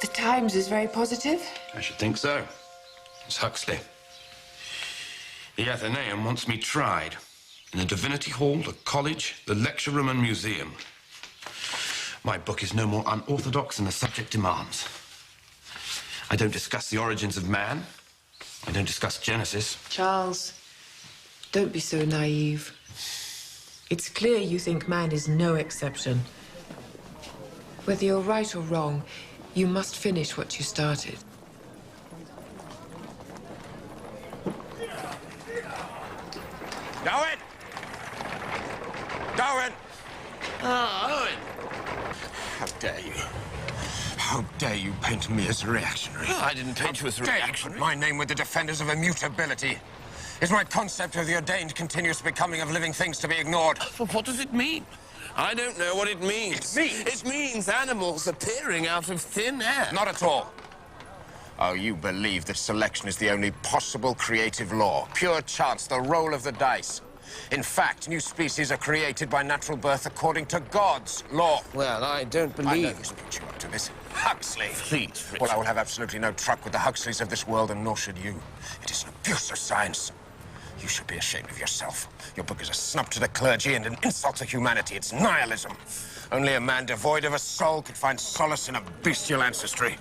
The Times is very positive. I should think so. It's Huxley. The Athenaeum wants me tried in the Divinity Hall, the college, the lecture room and museum. My book is no more unorthodox than the subject demands. I don't discuss the origins of man. I don't discuss Genesis. Charles, don't be so naive. It's clear you think man is no exception. Whether you're right or wrong, you must finish what you started. Darwin! Darwin! Ah, Owen! How dare you? How dare you paint me as reactionary? I didn't paint you as reactionary. reactionary. How dare you put my name with the defenders of immutability? Is my concept of the ordained continuous becoming of living things to be ignored? But what does it mean? I don't know what it means. It means animals appearing out of thin air. Not at all. Oh, you believe that selection is the only possible creative law. Pure chance, the roll of the dice. In fact, new species are created by natural birth according to God's law. Well, I don't believe... I know this put you up to this. Huxley! Please, Richard. Well, I will have absolutely no truck with the Huxleys of this world, and nor should you. It is an abuse of science. You should be ashamed of yourself. Your book is a snub to the clergy and an insult to humanity. It's nihilism. Only a man devoid of a soul could find solace in a bestial ancestry.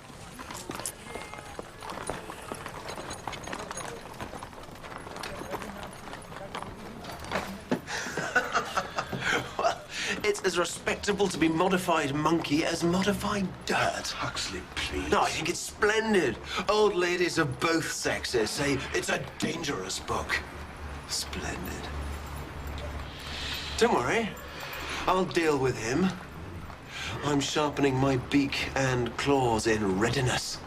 Well, it's as respectable to be modified monkey as modified dirt. Huxley, please. No, I think it's splendid. Old ladies of both sexes say it's a dangerous book. Splendid. Don't worry. I'll deal with him. I'm sharpening my beak and claws in readiness.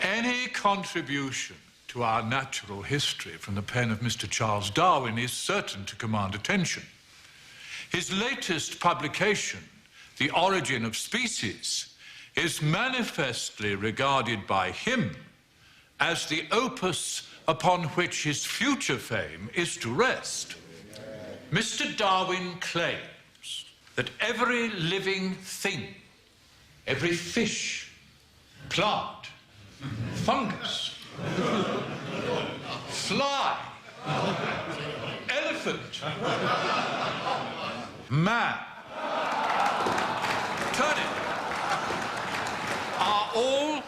Any contribution to our natural history from the pen of Mr. Charles Darwin is certain to command attention. His latest publication, The Origin of Species, is manifestly regarded by him as the opus upon which his future fame is to rest. Mr. Darwin claims that every living thing, every fish, plant, fungus, fly, elephant, man, turnip, are all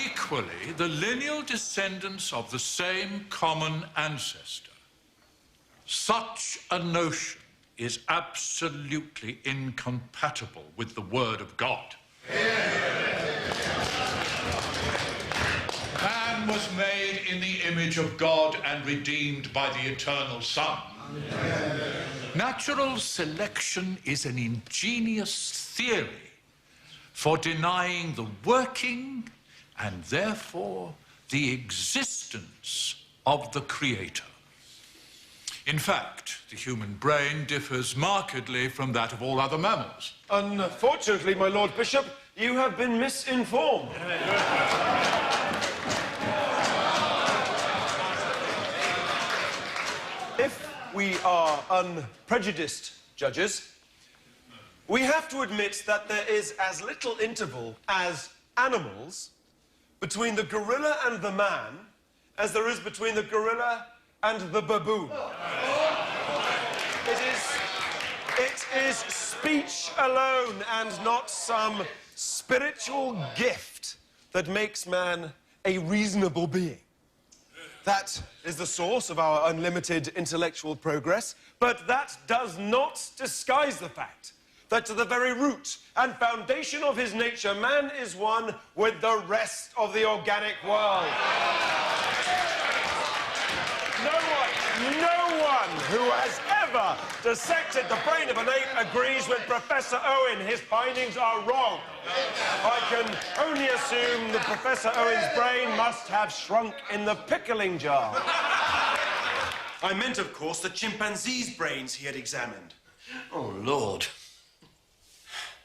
equally the lineal descendants of the same common ancestor. Such a notion is absolutely incompatible with the Word of God. Man was made in the image of God and redeemed by the eternal Son. Natural selection is an ingenious theory for denying the working and therefore the existence of the Creator. In fact, the human brain differs markedly from that of all other mammals. Unfortunately, my Lord Bishop, you have been misinformed. If we are unprejudiced judges, we have to admit that there is as little interval as animals between the gorilla and the man as there is between the gorilla and the baboon. It is speech alone and not some spiritual gift that makes man a reasonable being. That is the source of our unlimited intellectual progress, but that does not disguise the fact that to the very root and foundation of his nature, man is one with the rest of the organic world. No one who has ever dissected the brain of an ape agrees with Professor Owen. His findings are wrong. I can only assume that Professor Owen's brain must have shrunk in the pickling jar. I meant, of course, the chimpanzee's brains he had examined. Oh, Lord.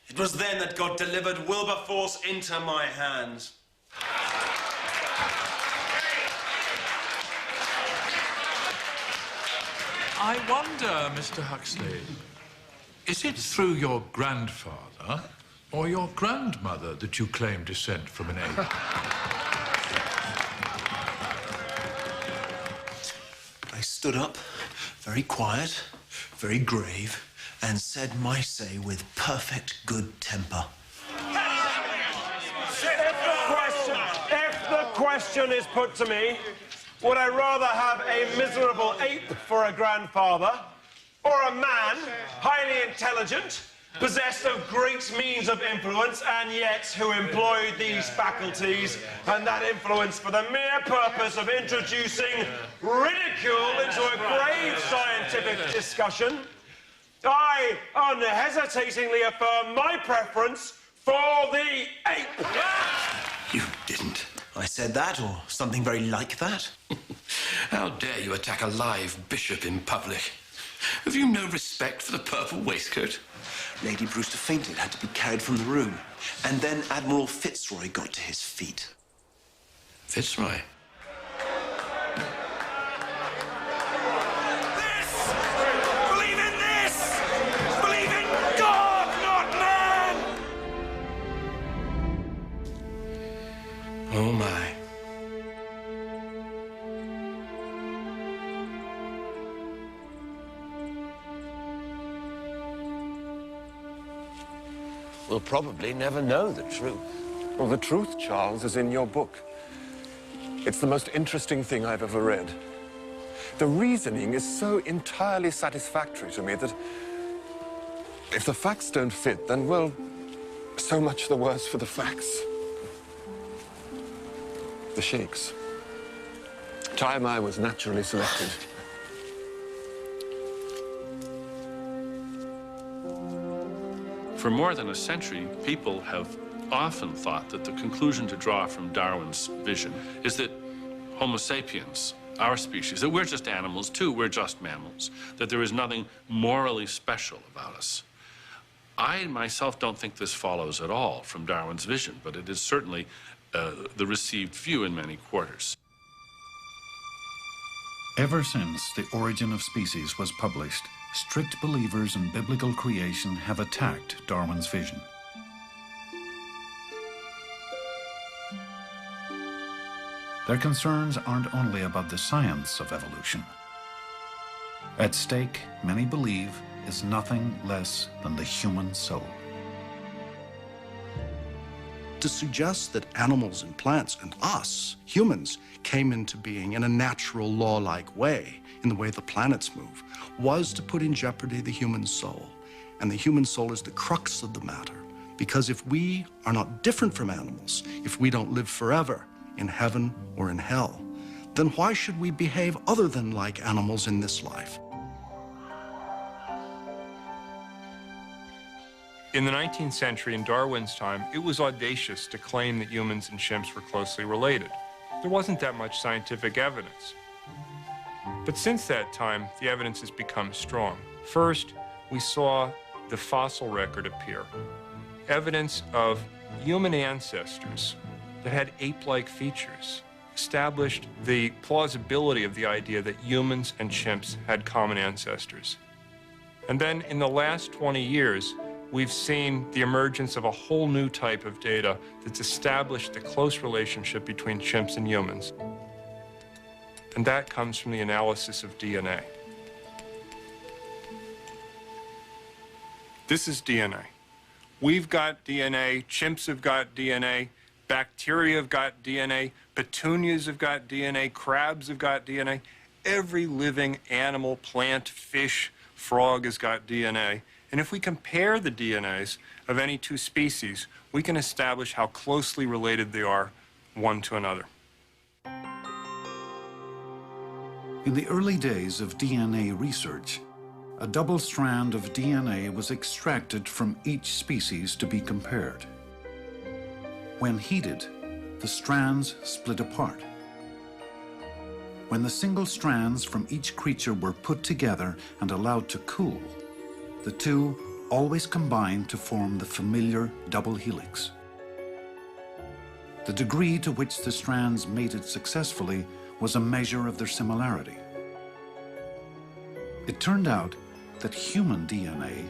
It was then that God delivered Wilberforce into my hands. I wonder, Mr. Huxley, is it through your grandfather or your grandmother that you claim descent from an ape? I stood up, very quiet, very grave, and said my say with perfect good temper. If the question is put to me, would I rather have a miserable ape for a grandfather, or a man, highly intelligent, possessed of great means of influence, and yet who employed these faculties and that influence for the mere purpose of introducing ridicule into a grave scientific discussion? I unhesitatingly affirm my preference for the ape. You didn't. I said that, or something very like that. How dare you attack a live bishop in public? Have you no respect for the purple waistcoat? Lady Brewster fainted, had to be carried from the room. And then Admiral Fitzroy got to his feet. Fitzroy? Believe in this! Believe in God, not man! Oh, my. We'll probably never know the truth. Well, the truth, Charles, is in your book. It's the most interesting thing I've ever read. The reasoning is so entirely satisfactory to me that if the facts don't fit, then, well, so much the worse for the facts. The sheikhs. Time I was naturally selected. For more than a century, people have often thought that the conclusion to draw from Darwin's vision is that Homo sapiens, our species, that we're just animals too, we're just mammals, that there is nothing morally special about us. I myself don't think this follows at all from Darwin's vision, but it is certainly the received view in many quarters. Ever since The Origin of Species was published, strict believers in biblical creation have attacked Darwin's vision. Their concerns aren't only about the science of evolution. At stake, many believe, is nothing less than the human soul. To suggest that animals and plants and us, humans, came into being in a natural law-like way, in the way the planets move, was to put in jeopardy the human soul. And the human soul is the crux of the matter. Because if we are not different from animals, if we don't live forever in heaven or in hell, then why should we behave other than like animals in this life? In the 19th century, in Darwin's time, it was audacious to claim that humans and chimps were closely related. There wasn't that much scientific evidence. But since that time, the evidence has become strong. First, we saw the fossil record appear. Evidence of human ancestors that had ape-like features established the plausibility of the idea that humans and chimps had common ancestors. And then in the last 20 years, we've seen the emergence of a whole new type of data that's established the close relationship between chimps and humans. And that comes from the analysis of DNA. This is DNA. We've got DNA, chimps have got DNA, bacteria have got DNA, petunias have got DNA, crabs have got DNA. Every living animal, plant, fish, frog has got DNA. And if we compare the DNAs of any two species, we can establish how closely related they are one to another. In the early days of DNA research, a double strand of DNA was extracted from each species to be compared. When heated, the strands split apart. When the single strands from each creature were put together and allowed to cool, the two always combined to form the familiar double helix. The degree to which the strands mated successfully was a measure of their similarity. It turned out that human DNA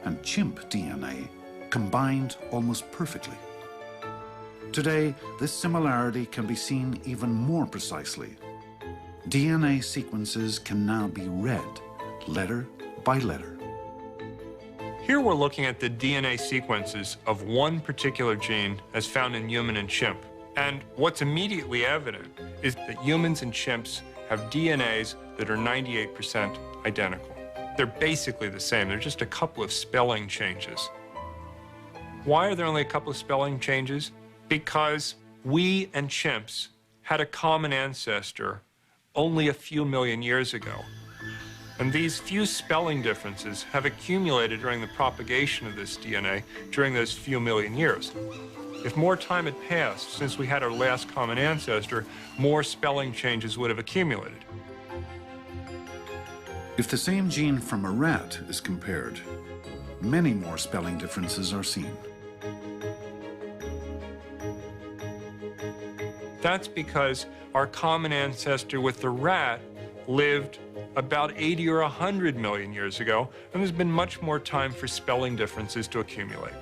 and chimp DNA combined almost perfectly. Today, this similarity can be seen even more precisely. DNA sequences can now be read, letter by letter. Here we're looking at the DNA sequences of one particular gene as found in human and chimp. And what's immediately evident is that humans and chimps have DNAs that are 98% identical. They're basically the same. They're just a couple of spelling changes. Why are there only a couple of spelling changes? Because we and chimps had a common ancestor only a few million years ago. And these few spelling differences have accumulated during the propagation of this DNA during those few million years. If more time had passed since we had our last common ancestor, more spelling changes would have accumulated. If the same gene from a rat is compared, many more spelling differences are seen. That's because our common ancestor with the rat lived about 80 or 100 million years ago, and there's been much more time for spelling differences to accumulate.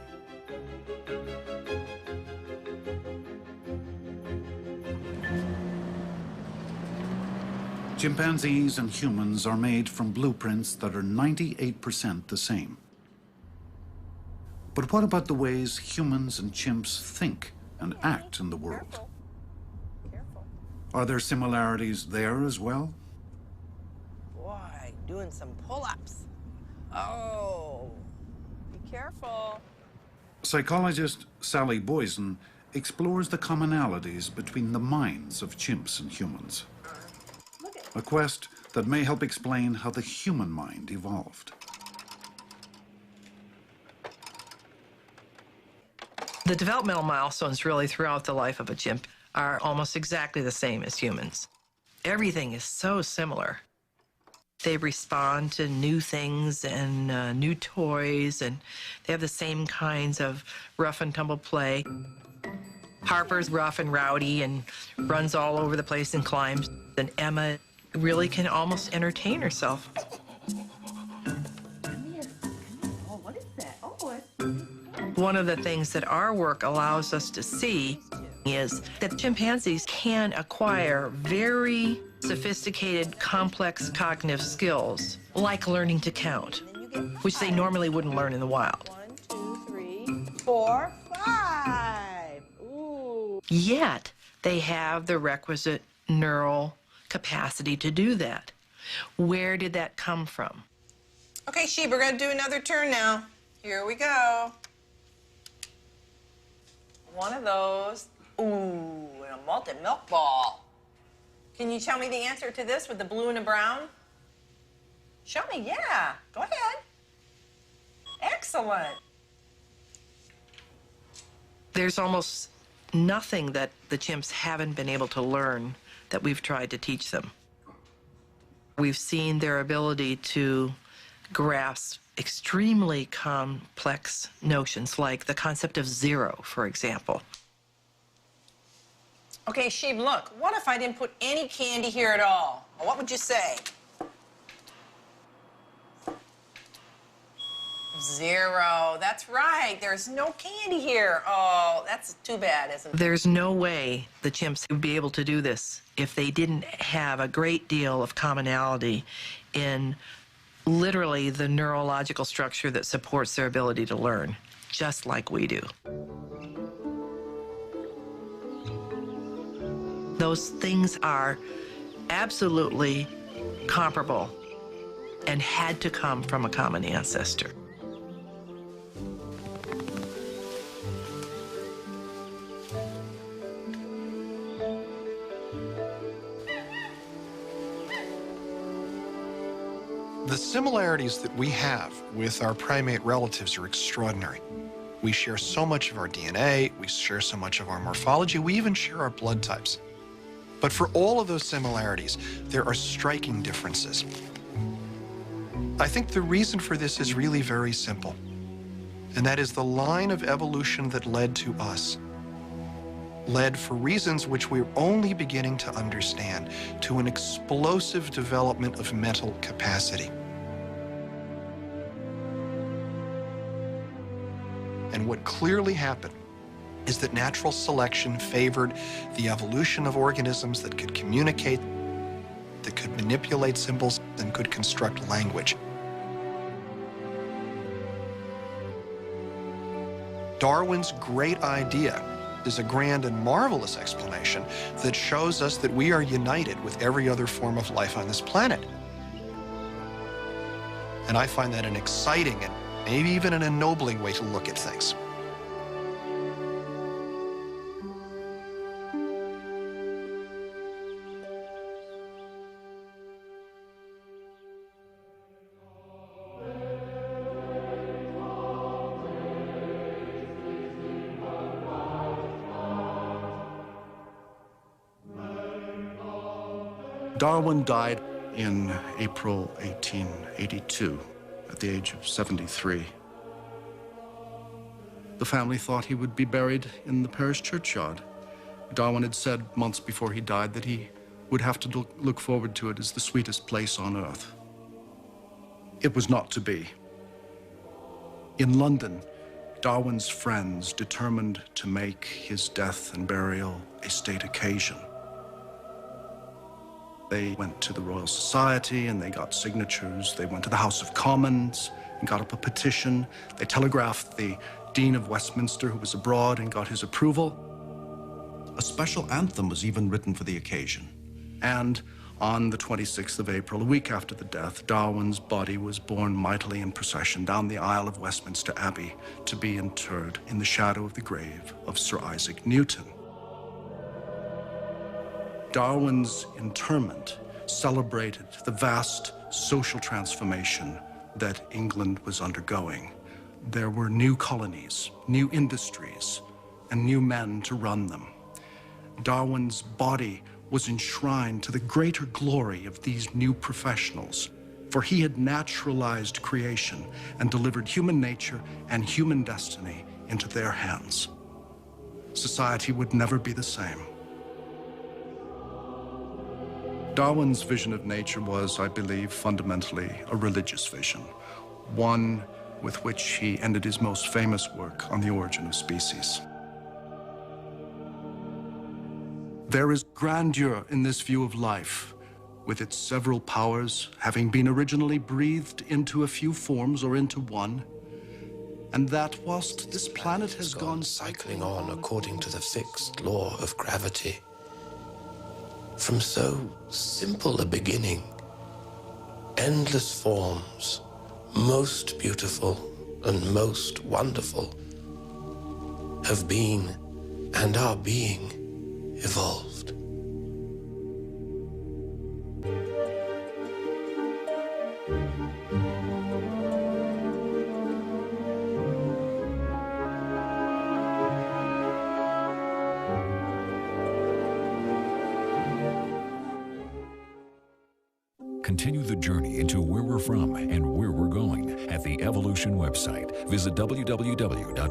Chimpanzees and humans are made from blueprints that are 98% the same. But what about the ways humans and chimps think and act in the world? Are there similarities there as well? Boy, doing some pull-ups. Oh, be careful. Psychologist Sally Boysen explores the commonalities between the minds of chimps and humans. A quest that may help explain how the human mind evolved. The developmental milestones really throughout the life of a chimp are almost exactly the same as humans. Everything is so similar. They respond to new things and new toys, and they have the same kinds of rough and tumble play. Harper's rough and rowdy and runs all over the place and climbs, and Emma really can almost entertain herself. One of the things that our work allows us to see is that chimpanzees can acquire very sophisticated, complex cognitive skills, like learning to count, which they normally wouldn't learn in the wild. 1, 2, 3, 4, 5. Ooh. Yet, they have the requisite neural capacity to do that. Where did that come from? Okay, Sheep, we're gonna do another turn now. Here we go. One of those. Ooh, and a malted milk ball. Can you tell me the answer to this with the blue and the brown? Show me, yeah. Go ahead. Excellent. There's almost nothing that the chimps haven't been able to learn that we've tried to teach them. We've seen their ability to grasp extremely complex notions, like the concept of zero, for example. Okay, Sheep, look, what if I didn't put any candy here at all? What would you say? 0. That's right. There's no candy here. Oh, that's too bad, isn't it? There's no way the chimps would be able to do this if they didn't have a great deal of commonality in literally the neurological structure that supports their ability to learn. just like we do. Those things are absolutely comparable and had to come from a common ancestor. The similarities that we have with our primate relatives are extraordinary. We share so much of our DNA, we share so much of our morphology, we even share our blood types. But for all of those similarities, there are striking differences. I think the reason for this is really very simple, and that is the line of evolution that led to us led, for reasons which we're only beginning to understand, to an explosive development of mental capacity. And what clearly happened is that natural selection favored the evolution of organisms that could communicate, that could manipulate symbols, and could construct language. Darwin's great idea is a grand and marvelous explanation that shows us that we are united with every other form of life on this planet. And I find that an exciting and maybe even an ennobling way to look at things. Darwin died in April 1882 at the age of 73. The family thought he would be buried in the parish churchyard. Darwin had said months before he died that he would have to look forward to it as the sweetest place on earth. It was not to be. In London, Darwin's friends determined to make his death and burial a state occasion. They went to the Royal Society and they got signatures. They went to the House of Commons and got up a petition. They telegraphed the Dean of Westminster, who was abroad, and got his approval. A special anthem was even written for the occasion. And on the 26th of April, a week after the death, Darwin's body was borne mightily in procession down the aisle of Westminster Abbey to be interred in the shadow of the grave of Sir Isaac Newton. Darwin's interment celebrated the vast social transformation that England was undergoing. There were new colonies, new industries, and new men to run them. Darwin's body was enshrined to the greater glory of these new professionals, for he had naturalized creation and delivered human nature and human destiny into their hands. Society would never be the same. Darwin's vision of nature was, I believe, fundamentally a religious vision, one with which he ended his most famous work on the origin of species. There is grandeur in this view of life, with its several powers having been originally breathed into a few forms or into one, and that whilst this planet has gone cycling on according to the fixed law of gravity, from so simple a beginning, endless forms, most beautiful and most wonderful, have been and are being evolved. Continue the journey into where we're from and where we're going at the Evolution website. Visit www.pbs.org.